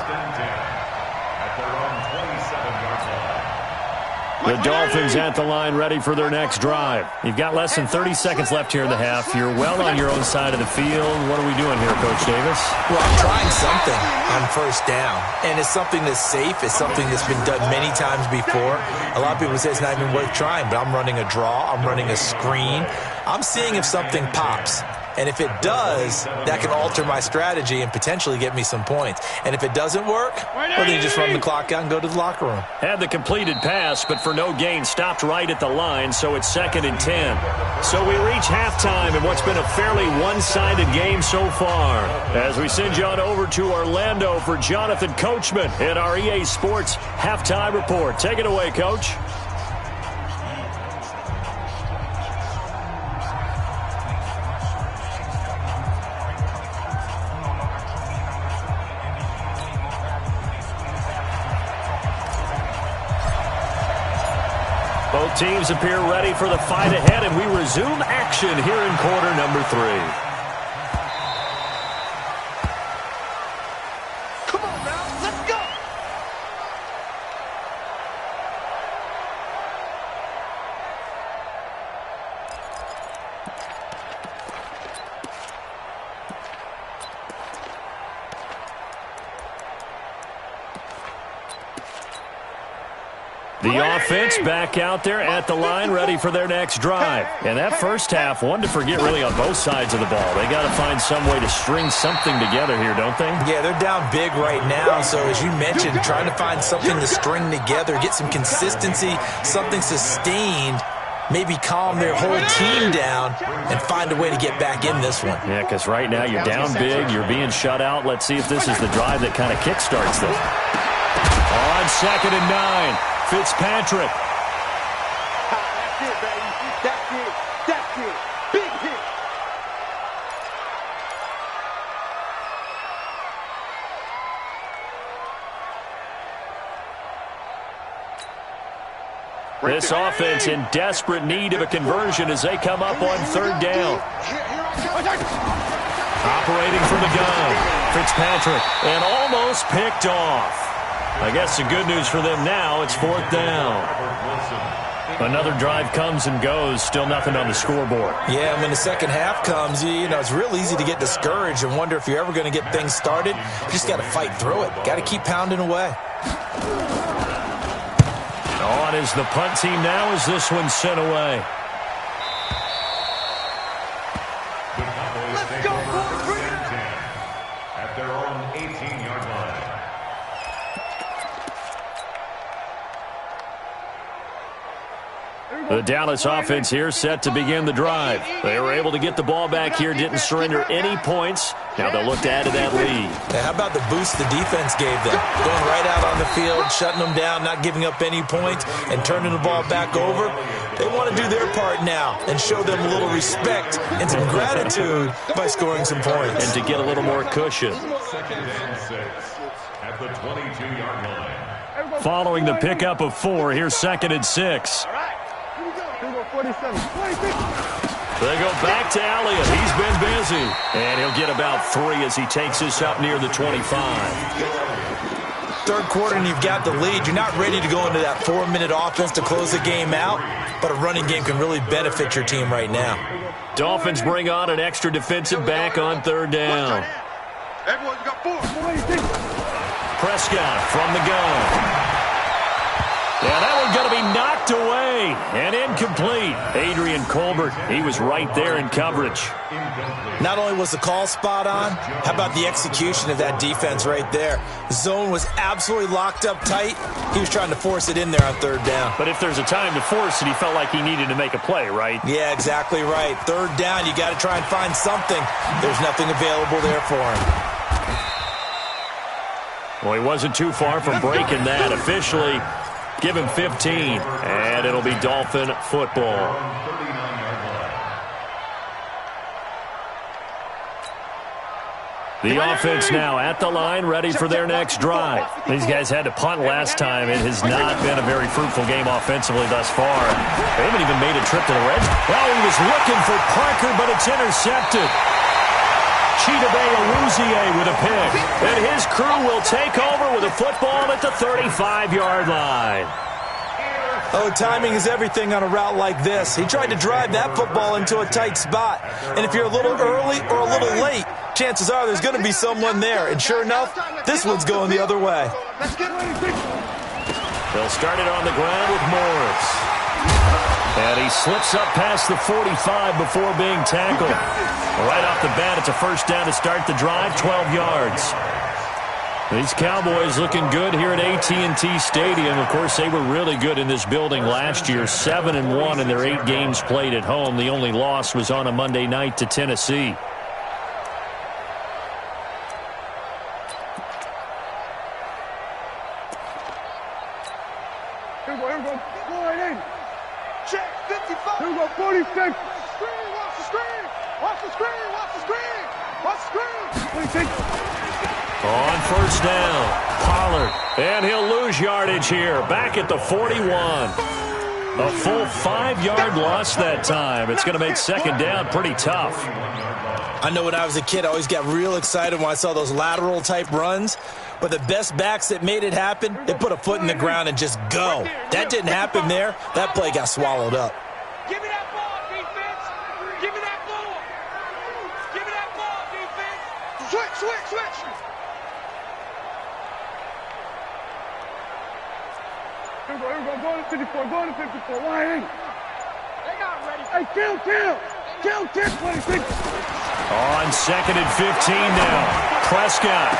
The Dolphins at the line ready for their next drive. You've got less than 30 seconds left here in the half. You're well on your own side of the field. What are we doing here, Coach Davis? Well, I'm trying something on first down. And it's something that's safe. It's something that's been done many times before. A lot of people say it's not even worth trying, but I'm running a draw. I'm running a screen. I'm seeing if something pops. And if it does, that can alter my strategy and potentially get me some points. And if it doesn't work, well, then you just run the clock out and go to the locker room. Had the completed pass, but for no gain, stopped right at the line, so it's 2nd and 10. So we reach halftime in what's been a fairly one-sided game so far. As we send you on over to Orlando for Jonathan Coachman in our EA Sports Halftime Report. Take it away, Coach. Both teams appear ready for the fight ahead, and we resume action here in quarter number 3. Come on now, let's go. The offense back out there at the line ready for their next drive. And that first half, one to forget really on both sides of the ball. They got to find some way to string something together here, don't they? Yeah, they're down big right now. So as you mentioned, trying to find something to string together, get some consistency, something sustained, maybe calm their whole team down and find a way to get back in this one. Yeah, because right now you're down big, you're being shut out. Let's see if this is the drive that kind of kickstarts them. On 2nd and 9. Fitzpatrick. That's it, baby. That's it. That's it. Big hit. This offense in desperate need of a conversion as they come up on 3rd down. Operating from the gun. Fitzpatrick. And almost picked off. I guess the good news for them now, it's 4th down. Another drive comes and goes, still nothing on the scoreboard. Yeah, when the second half comes, you know, it's real easy to get discouraged and wonder if you're ever going to get things started. You just got to fight through it. Got to keep pounding away. On is the punt team now as this one's sent away. Let's go, boys. Bring it up. At their own 18-yard line. The Dallas offense here set to begin the drive. They were able to get the ball back here, didn't surrender any points. Now they'll look to add to that lead. Now, how about the boost the defense gave them? Going right out on the field, shutting them down, not giving up any points, and turning the ball back over. They want to do their part now and show them a little respect and some gratitude by scoring some points. And to get a little more cushion. 2nd and 6 at the 22-yard line. Following the pickup of 4, here's 2nd and 6. All right. Here we go. 47. 26. They go back to Elliott. He's been busy. And he'll get about 3 as he takes this up near the 25. Third quarter and you've got the lead. You're not ready to go into that 4-minute offense to close the game out, but a running game can really benefit your team right now. Dolphins bring on an extra defensive back on third down. Everyone, you got 4. Prescott from the gun. Yeah, that one's going to be knocked away and incomplete. Adrian Colbert, he was right there in coverage. Not only was the call spot on, how about the execution of that defense right there? Zone was absolutely locked up tight. He was trying to force it in there on third down. But if there's a time to force it, he felt like he needed to make a play, right? Yeah, exactly right. Third down, you got to try and find something. There's nothing available there for him. Well, he wasn't too far from breaking that. Officially, give him 15, and it'll be Dolphin football. The offense now at the line, ready for their next drive. These guys had to punt last time. It has not been a very fruitful game offensively thus far. They haven't even made a trip to the red zone. Well, he was looking for Parker, but it's intercepted. Chidobe Awuzie with a pick. And his crew will take over with a football at the 35-yard line. Oh, timing is everything on a route like this. He tried to drive that football into a tight spot. And if you're a little early or a little late, chances are there's going to be someone there. And sure enough, this one's going the other way. They'll start it on the ground with Morris. And he slips up past the 45 before being tackled. Right off the bat, it's a first down to start the drive, 12 yards. These Cowboys looking good here at AT&T Stadium. Of course, they were really good in this building last year, 7-1 in their 8 games played at home. The only loss was on a Monday night to Tennessee. Here we go. Go right in. Check 55. Here we go, 46. Watch the screen. Watch the screen. Watch the screen. Watch the screen. 26. On first down, Pollard, and he'll lose yardage here, back at the 41. A full 5-yard loss that time. It's going to make second down pretty tough. I know when I was a kid, I always got real excited when I saw those lateral-type runs. But the best backs that made it happen, they put a foot in the ground and just go. That didn't happen there. That play got swallowed up. Give me that ball, defense. Give me that ball. Give me that ball, defense. Switch. Here we go. Go to 54. Go to 54. Why ain't? They not ready. Hey, kill. 26. On second and 15 now, Prescott.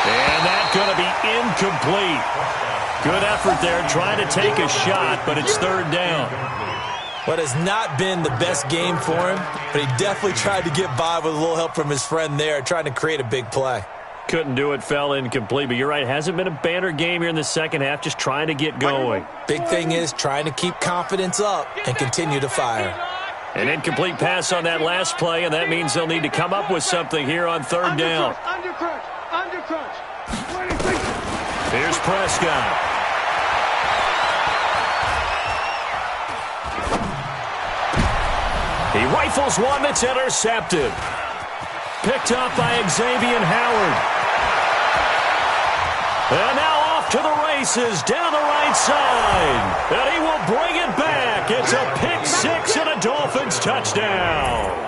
And that's going to be incomplete. Good effort there, trying to take a shot, but it's third down. What has not been the best game for him, but he definitely tried to get by with a little help from his friend there, trying to create a big play. Couldn't do it, fell incomplete, but you're right, hasn't been a banner game here in the second half, just trying to get going. Big thing is trying to keep confidence up and continue to fire. An incomplete pass on that last play, and that means they'll need to come up with something here on third down. Under crunch. Here's Prescott. He rifles one that's intercepted. Picked up by Xavier Howard. And now off to the races down the right side. And he will bring it back. It's a pick six and a Dolphins touchdown.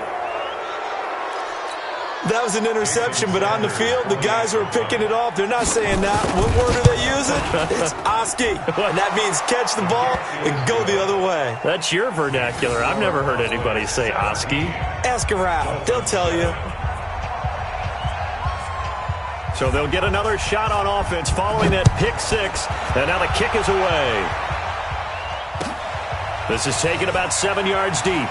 That was an interception, but on the field, the guys who are picking it off, they're not saying that. What word are they using? It's Oski. And that means catch the ball and go the other way. That's your vernacular. I've never heard anybody say Oski. Ask around. They'll tell you. So they'll get another shot on offense following that pick six. And now the kick is away. This is taken about 7 yards deep.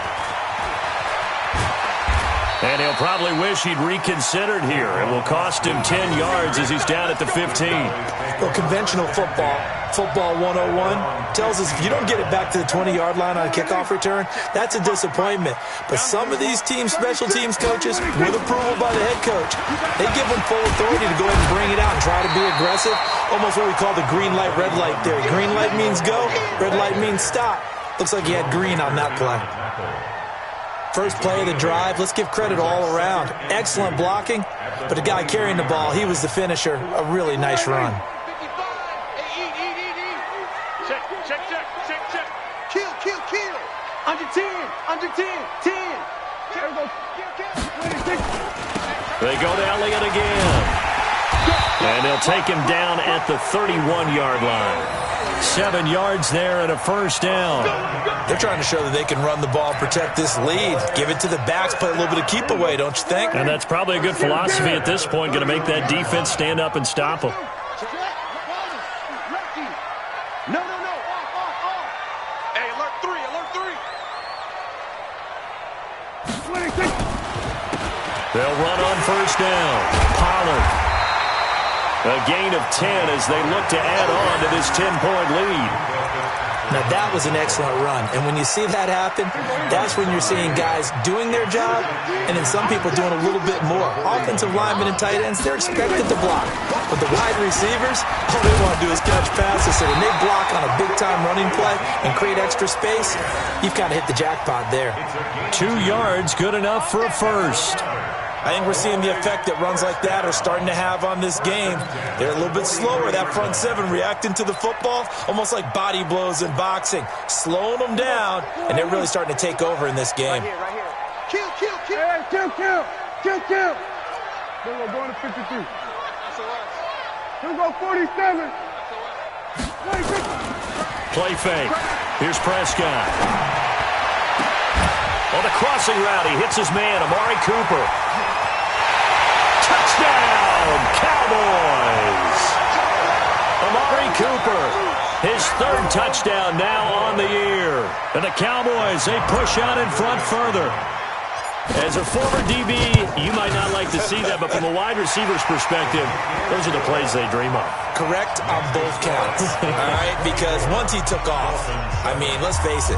And he'll probably wish he'd reconsidered here. It will cost him 10 yards as he's down at the 15. Well, conventional football 101, tells us if you don't get it back to the 20-yard line on a kickoff return, that's a disappointment. But some of these teams, special teams coaches, with approval by the head coach, they give them full authority to go ahead and bring it out and try to be aggressive. Almost what we call the green light, red light theory. Green light means go, red light means stop. Looks like he had green on that play. first play of the drive. Let's give credit all around. Excellent blocking, but the guy carrying the ball, he was the finisher. A really nice run. Kill. Under 10. 10. They go to Elliott again. And they'll take him down at the 31-yard line. 7 yards there and a first down. They're trying to show that they can run the ball, protect this lead. Give it to the backs, play a little bit of keep away, don't you think? And that's probably a good philosophy at this point, going to make that defense stand up and stop them. No. Hey, alert 3. They'll run on first down. Pollard. A gain of 10 as they look to add on to this 10-point lead. Now, that was an excellent run. And when you see that happen, that's when you're seeing guys doing their job and then some people doing a little bit more. Offensive linemen and tight ends, they're expected to block. But the wide receivers, all they want to do is catch passes. So when they block on a big-time running play and create extra space, you've kind of hit the jackpot there. 2 yards, good enough for a first. I think we're seeing the effect that runs like that are starting to have on this game. They're a little bit slower, that front seven, reacting to the football, almost like body blows in boxing, slowing them down, and they're really starting to take over in this game. Right here. Kill. Hey, kill. Here we go, going to 53. Here we go, 47. Play fake. Here's Prescott. On the crossing route, he hits his man, Amari Cooper. Touchdown, Cowboys! Amari Cooper, his 3rd touchdown now on the year. And the Cowboys, they push out in front further. As a former DB, you might not like to see that, but from a wide receiver's perspective, those are the plays they dream of. Correct on both counts, all right? Because once he took off, I mean, let's face it,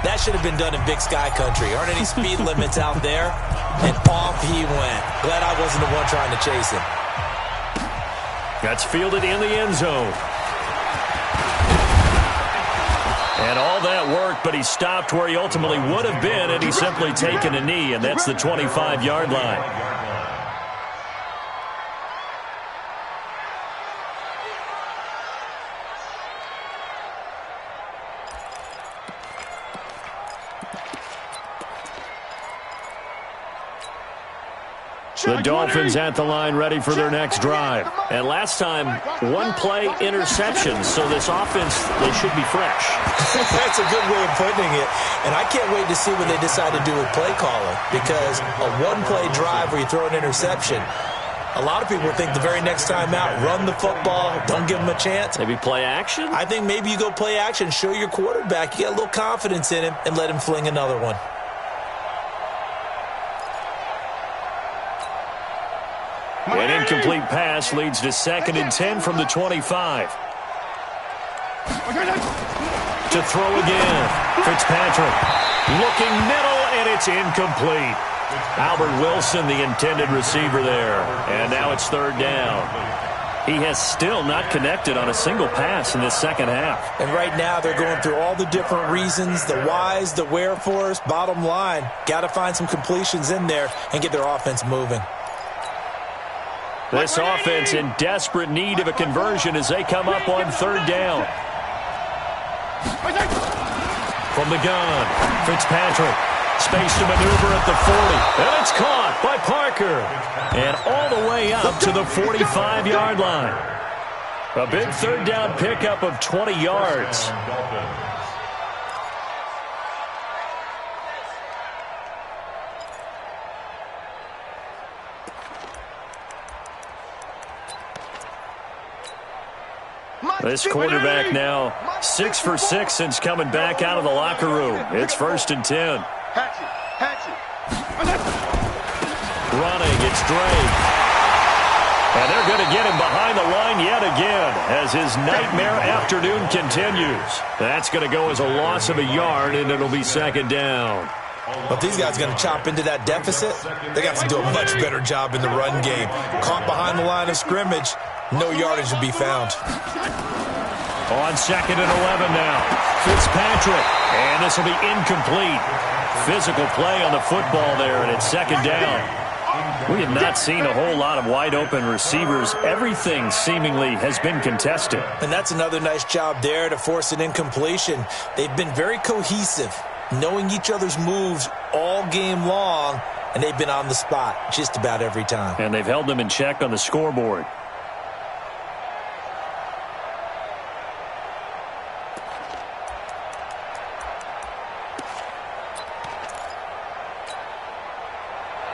that should have been done in Big Sky Country. Aren't any speed limits out there? And off he went. Glad I wasn't the one trying to chase him. That's fielded in the end zone. And all that worked, but he stopped where he ultimately would have been had he simply taken a knee, and that's the 25-yard line. The Dolphins at the line ready for their next drive. And last time, 1 play interception. So this offense, they should be fresh. That's a good way of putting it. And I can't wait to see what they decide to do with play calling. Because a 1-play drive where you throw an interception, a lot of people think the very next time out, run the football, don't give them a chance. Maybe play action? I think maybe you go play action, show your quarterback, you get a little confidence in him, and let him fling another one. An incomplete pass leads to 2nd and 10 from the 25. To throw again. Fitzpatrick looking middle, and it's incomplete. Albert Wilson, the intended receiver there. And now it's 3rd down. He has still not connected on a single pass in this second half. And right now they're going through all the different reasons, the whys, the wherefores. Bottom line, got to find some completions in there and get their offense moving. This offense in desperate need of a conversion as they come up on 3rd down. From the gun, Fitzpatrick. Space to maneuver at the 40. And it's caught by Parker. And all the way up to the 45-yard line. A big 3rd down pickup of 20 yards. This quarterback now 6 for 6 since coming back out of the locker room. It's 1st and 10. Running, it's Drake. And they're going to get him behind the line yet again as his nightmare afternoon continues. That's going to go as a loss of a yard, and it'll be 2nd down. But these guys are going to chop into that deficit. They got to do a much better job in the run game. Caught behind the line of scrimmage, no yardage to be found. On 2nd and 11 now. Fitzpatrick. And this will be incomplete. Physical play on the football there, and it's second down. We have not seen a whole lot of wide-open receivers. Everything seemingly has been contested. And that's another nice job there to force an incompletion. They've been very cohesive, knowing each other's moves all game long, and they've been on the spot just about every time. And they've held them in check on the scoreboard.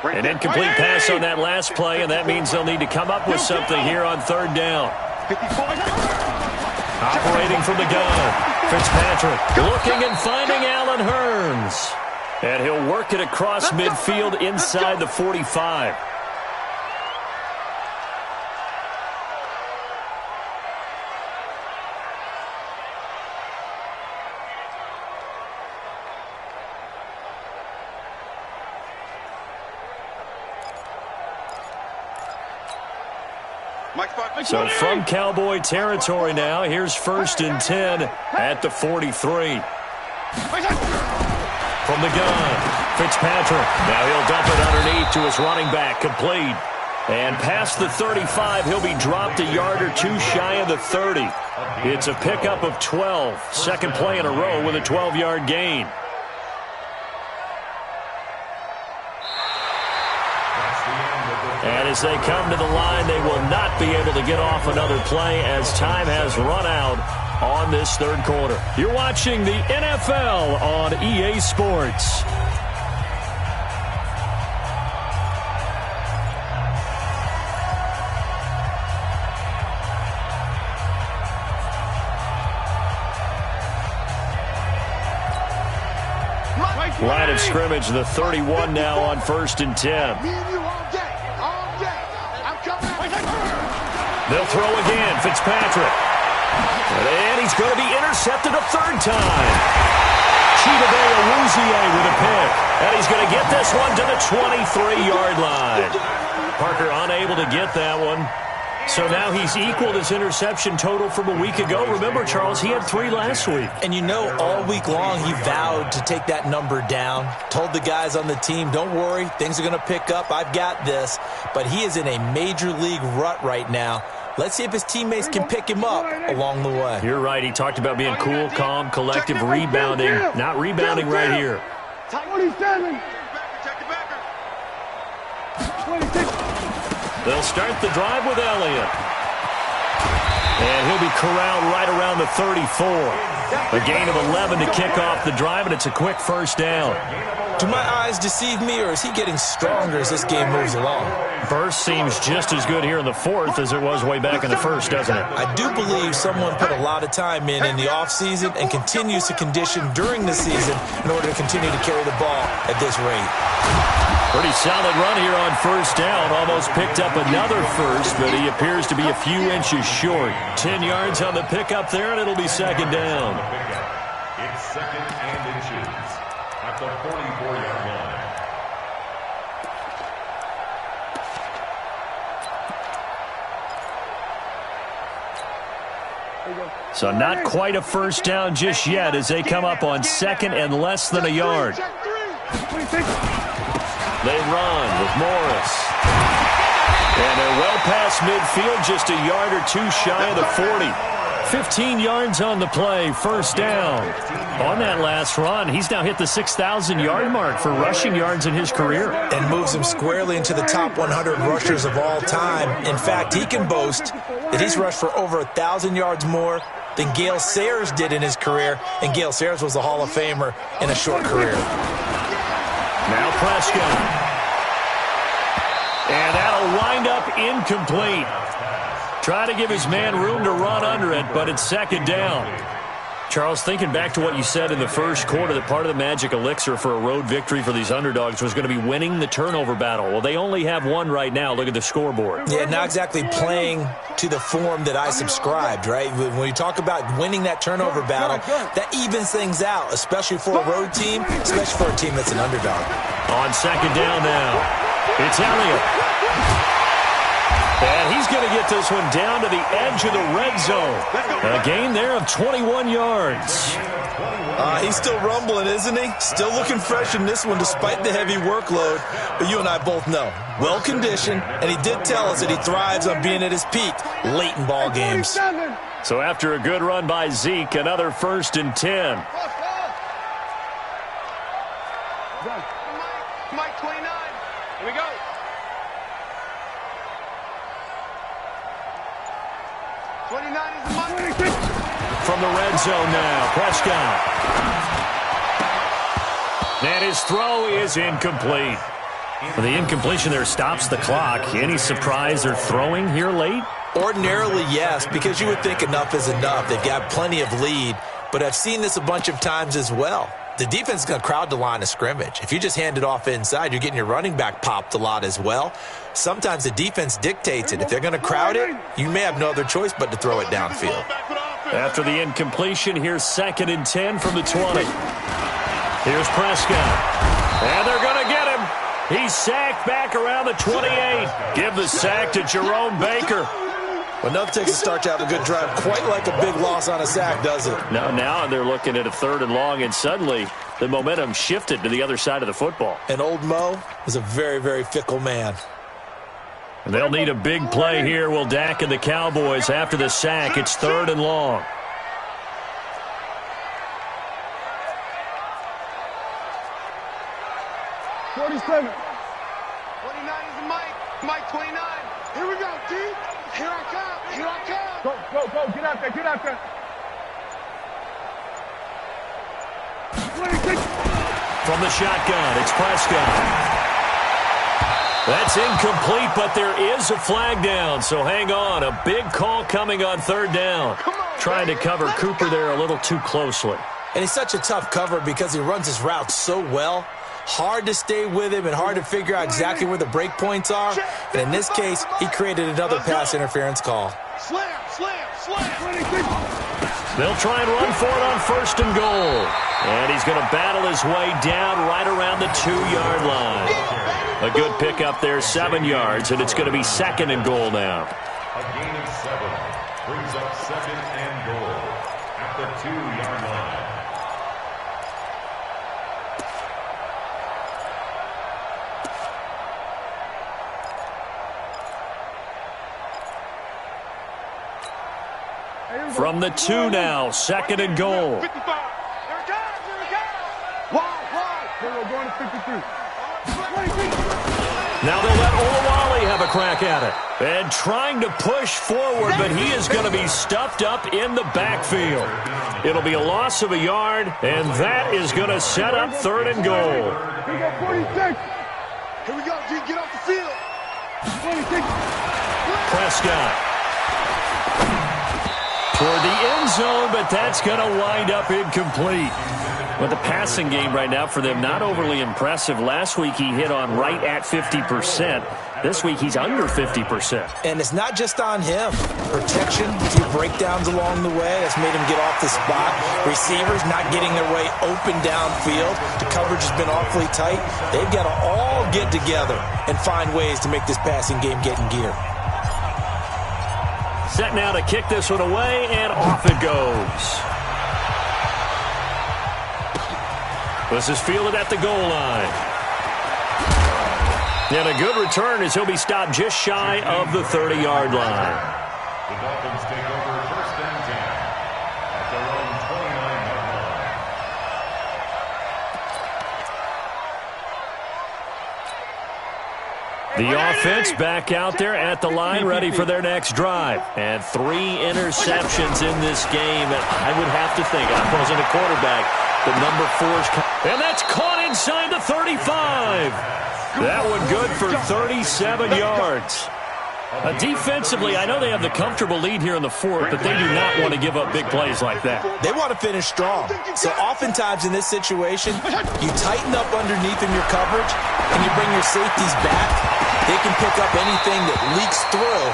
An incomplete pass on that last play, and that means they'll need to come up with something here on third down. Operating from the gun, Fitzpatrick looking and finding Allen Hurns. And he'll work it across midfield inside the 45. So from Cowboy territory now, here's 1st and 10 at the 43. From the gun, Fitzpatrick. Now he'll dump it underneath to his running back, complete. And past the 35, he'll be dropped a yard or two shy of the 30. It's a pickup of 12. Second play in a row with a 12-yard gain. And as they come to the line, they will not be able to get off another play as time has run out on this third quarter. You're watching the NFL on EA Sports. Line of scrimmage, the 31 now on 1st and 10. They'll throw again, Fitzpatrick. And he's going to be intercepted a third time. Chidobe Awuzie with a pick. And he's going to get this one to the 23-yard line. Parker unable to get that one. So now he's equaled his interception total from a week ago. Remember, Charles, he had 3 last week. And you know, all week long he vowed to take that number down. Told the guys on the team, don't worry, things are going to pick up. I've got this. But he is in a major league rut right now. Let's see if his teammates can pick him up along the way. You're right. He talked about being cool, calm, collective, rebounding. Not rebounding right here. 27. 26. They'll start the drive with Elliott. And he'll be corralled right around the 34. A gain of 11 to kick off the drive, and it's a quick first down. Do my eyes deceive me, or is he getting stronger as this game moves along? Burst seems just as good here in the 4th as it was way back in the 1st, doesn't it? I do believe someone put a lot of time in the offseason and continues to condition during the season in order to continue to carry the ball at this rate. Pretty solid run here on first down. Almost picked up another first, but he appears to be a few inches short. 10 yards on the pickup there, and it'll be second down. It's second and inches at the 44-yard line. So not quite a first down just yet as they come up on second and less than a yard. They run with Morris. And they're well past midfield, just a yard or two shy of the 40. 15 yards on the play, first down. On that last run, he's now hit the 6,000-yard mark for rushing yards in his career. And moves him squarely into the top 100 rushers of all time. In fact, he can boast that he's rushed for over 1,000 yards more than Gale Sayers did in his career. And Gale Sayers was a Hall of Famer in a short career. Now Prescott. And that'll wind up incomplete. Try to give his man room to run under it, but it's second down. Charles, thinking back to what you said in the first quarter, that part of the magic elixir for a road victory for these underdogs was going to be winning the turnover battle. Well, they only have one right now. Look at the scoreboard. Yeah, not exactly playing to the form that I subscribed, right? When you talk about winning that turnover battle, that evens things out, especially for a road team, especially for a team that's an underdog. On second down now, it's Elliott. And he's going to get this one down to the edge of the red zone. A gain there of 21 yards. He's still rumbling, isn't he? Still looking fresh in this one despite the heavy workload. But you and I both know, well-conditioned, and he did tell us that he thrives on being at his peak late in ball games. So after a good run by Zeke, another 1st and 10. Mike 29. Here we go. From the red zone now, Prescott. And his throw is incomplete. The incompletion there stops the clock. Any surprise they're throwing here late? Ordinarily, yes, because you would think enough is enough. They've got plenty of lead, but I've seen this a bunch of times as well. The defense is going to crowd the line of scrimmage. If you just hand it off inside, you're getting your running back popped a lot as well. Sometimes the defense dictates it. If they're going to crowd it, you may have no other choice but to throw it downfield. After the incompletion, here's 2nd and 10 from the 20. Here's Prescott. And they're going to get him. He's sacked back around the 28. Give the sack to Jerome Baker. Well, nothing takes a start to have a good drive quite like a big loss on a sack, does it? Now they're looking at a 3rd and long, and suddenly the momentum shifted to the other side of the football. And old Mo is a very, very fickle man. And they'll need a big play here, will Dak and the Cowboys. After the sack, it's 3rd and long. '27. 29 is Mike. Mike 29. Here we go, D. Here I come. Here I come. Go. Get out there. Get out there. 26. From the shotgun, it's Prescott. That's incomplete, but there is a flag down, so hang on. A big call coming on 3rd down. Trying to cover Cooper there a little too closely. And he's such a tough cover because he runs his route so well. Hard to stay with him and hard to figure out exactly where the break points are. And in this case, he created another pass interference call. Slam. They'll try and run for it on 1st and goal. And he's going to battle his way down right around the 2-yard line. A good pickup there, 7 yards, and it's going to be 2nd and goal now. A gain of 7 brings up 2nd and goal at the 2-yard line. From the 2 now, 2nd and goal. 55. Here it comes. Wide. We're going to 53. Now they'll let Olawale have a crack at it. And trying to push forward, but he is going to be stuffed up in the backfield. It'll be a loss of a yard, and that is going to set up 3rd and goal. Here we go, 46. Here we go, G. Get off the field. 26. Prescott. Toward the end zone, but that's going to wind up incomplete. But the passing game right now for them, not overly impressive. Last week he hit on right at 50%. This week he's under 50%. And it's not just on him. Protection, a few breakdowns along the way has made him get off the spot. Receivers not getting their way open downfield. The coverage has been awfully tight. They've got to all get together and find ways to make this passing game get in gear. Set now to kick this one away, and off it goes. This is fielded at the goal line. And a good return as he'll be stopped just shy of the 30-yard line. The Dolphins take over 1st and 10 at their own 29-yard line. The offense back out there at the line, ready for their next drive. And 3 interceptions in this game. And I would have to think, I wasn't a quarterback, the number 4's, and that's caught inside the 35. That one good for 37 yards. Defensively, I know they have the comfortable lead here in the 4th, but they do not want to give up big plays like that. They want to finish strong. So oftentimes in this situation, you tighten up underneath in your coverage, and you bring your safeties back. They can pick up anything that leaks through.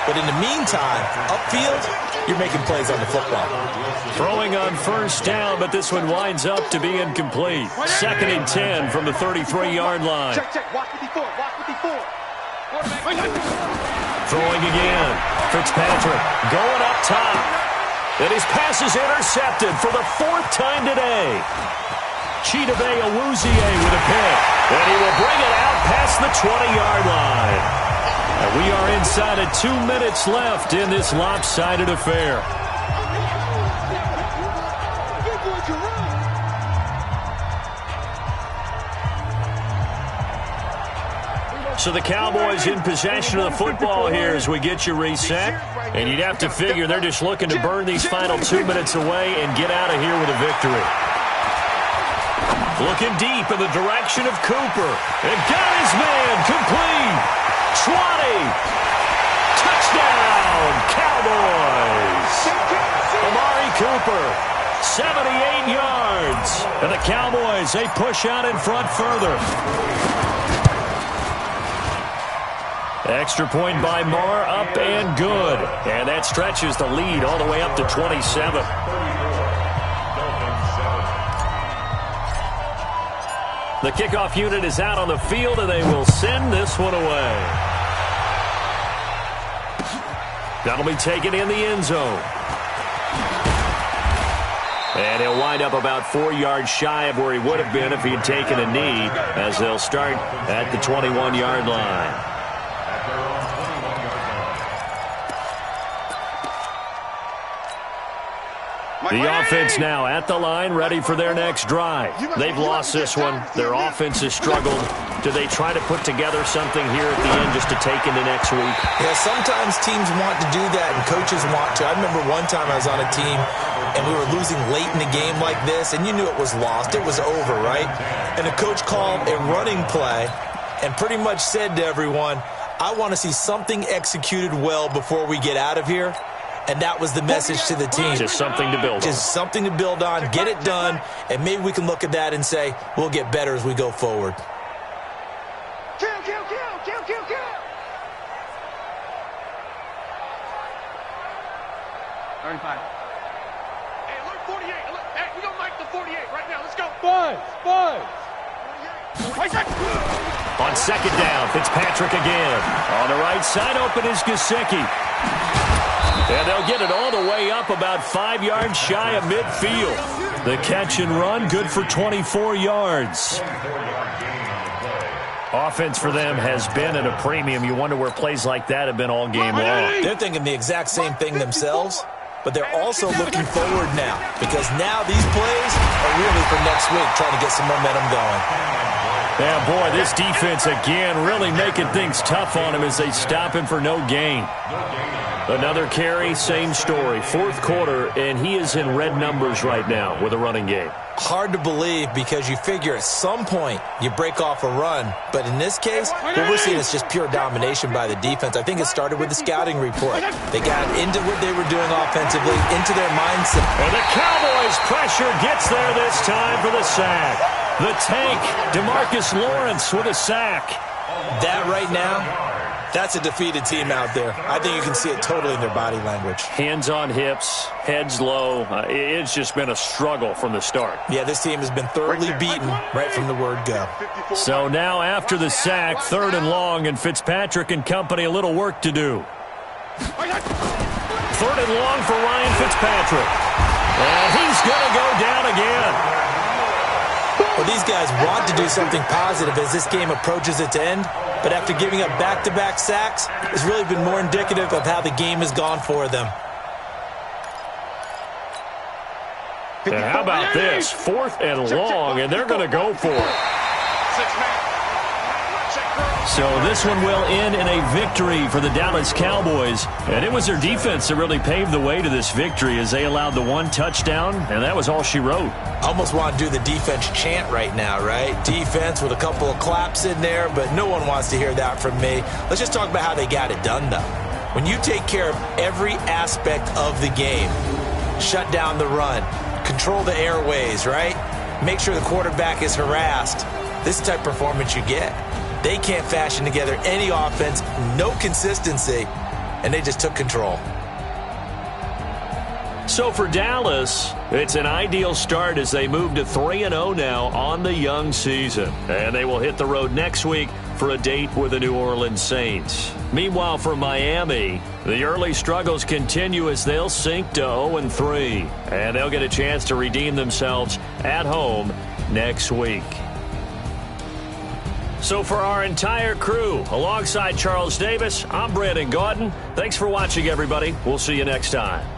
But in the meantime, upfield, you're making plays on the football. Throwing on 1st down, but this one winds up to be incomplete. 2nd and 10 from the 33-yard line. Check. Watch 54. Throwing again. Fitzpatrick going up top. And his pass is intercepted for the 4th time today. Chidobe Awuzie with a pick. And he will bring it out past the 20-yard line. And we are inside of 2 minutes left in this lopsided affair. So the Cowboys in possession of the football here as we get you reset. And you'd have to figure they're just looking to burn these final 2 minutes away and get out of here with a victory. Looking deep in the direction of Cooper. And got his man complete. 20. Touchdown, Cowboys. Amari Cooper, 78 yards. And the Cowboys, they push out in front further. Extra point by Marr, up and good. And that stretches the lead all the way up to 27. The kickoff unit is out on the field, and they will send this one away. That'll be taken in the end zone. And he'll wind up about 4 yards shy of where he would have been if he had taken a knee, as they'll start at the 21-yard line. The offense now at the line, ready for their next drive. They've lost this one. Their offense has struggled. Do they try to put together something here at the end just to take into next week? Yeah, sometimes teams want to do that and coaches want to. I remember one time I was on a team and we were losing late in the game like this, and you knew it was lost. It was over, right? And the coach called a running play and pretty much said to everyone, I want to see something executed well before we get out of here. And that was the message to the team. Just something to build on. Just something to build on, get it done, and maybe we can look at that and say, we'll get better as we go forward. Kill, kill, kill, kill, kill, kill. 35. Hey, alert 48. Hey, we don't like the 48 right now. Let's go. Five. On second down, Fitzpatrick again. On the right side, open is Gesicki. And they'll get it all the way up about 5 yards shy of midfield. The catch and run, good for 24 yards. Offense for them has been at a premium. You wonder where plays like that have been all game long. They're thinking the exact same thing themselves, but they're also looking forward now, because now these plays are really for next week, trying to get some momentum going. Yeah, boy, this defense again really making things tough on him as they stop him for no gain. Another carry, same story. Fourth quarter, and he is in red numbers right now with a running game. Hard to believe, because you figure at some point you break off a run. But in this case, what we're seeing is just pure domination by the defense. I think it started with the scouting report. They got into what they were doing offensively, into their mindset. And the Cowboys' pressure gets there this time for the sack. The tank, DeMarcus Lawrence with a sack. That right now, that's a defeated team out there. I think you can see it totally in their body language. Hands on hips, heads low. It's just been a struggle from the start. Yeah, this team has been thoroughly beaten right from the word go. So now after the sack, 3rd and long, and Fitzpatrick and company a little work to do. 3rd and long for Ryan Fitzpatrick. And he's going to go down again. Well, these guys want to do something positive as this game approaches its end, but after giving up back-to-back sacks, it's really been more indicative of how the game has gone for them. And how about this? 4th and long, and they're going to go for it. So this one will end in a victory for the Dallas Cowboys. And it was their defense that really paved the way to this victory as they allowed the 1 touchdown, and that was all she wrote. I almost want to do the defense chant right now, right? Defense with a couple of claps in there, but no one wants to hear that from me. Let's just talk about how they got it done, though. When you take care of every aspect of the game, shut down the run, control the airways, right? Make sure the quarterback is harassed. This type of performance you get. They can't fashion together any offense, no consistency, and they just took control. So for Dallas, it's an ideal start as they move to 3-0 now on the young season. And they will hit the road next week for a date with the New Orleans Saints. Meanwhile, for Miami, the early struggles continue as they'll sink to 0-3. And they'll get a chance to redeem themselves at home next week. So for our entire crew, alongside Charles Davis, I'm Brandon Gaudin. Thanks for watching, everybody. We'll see you next time.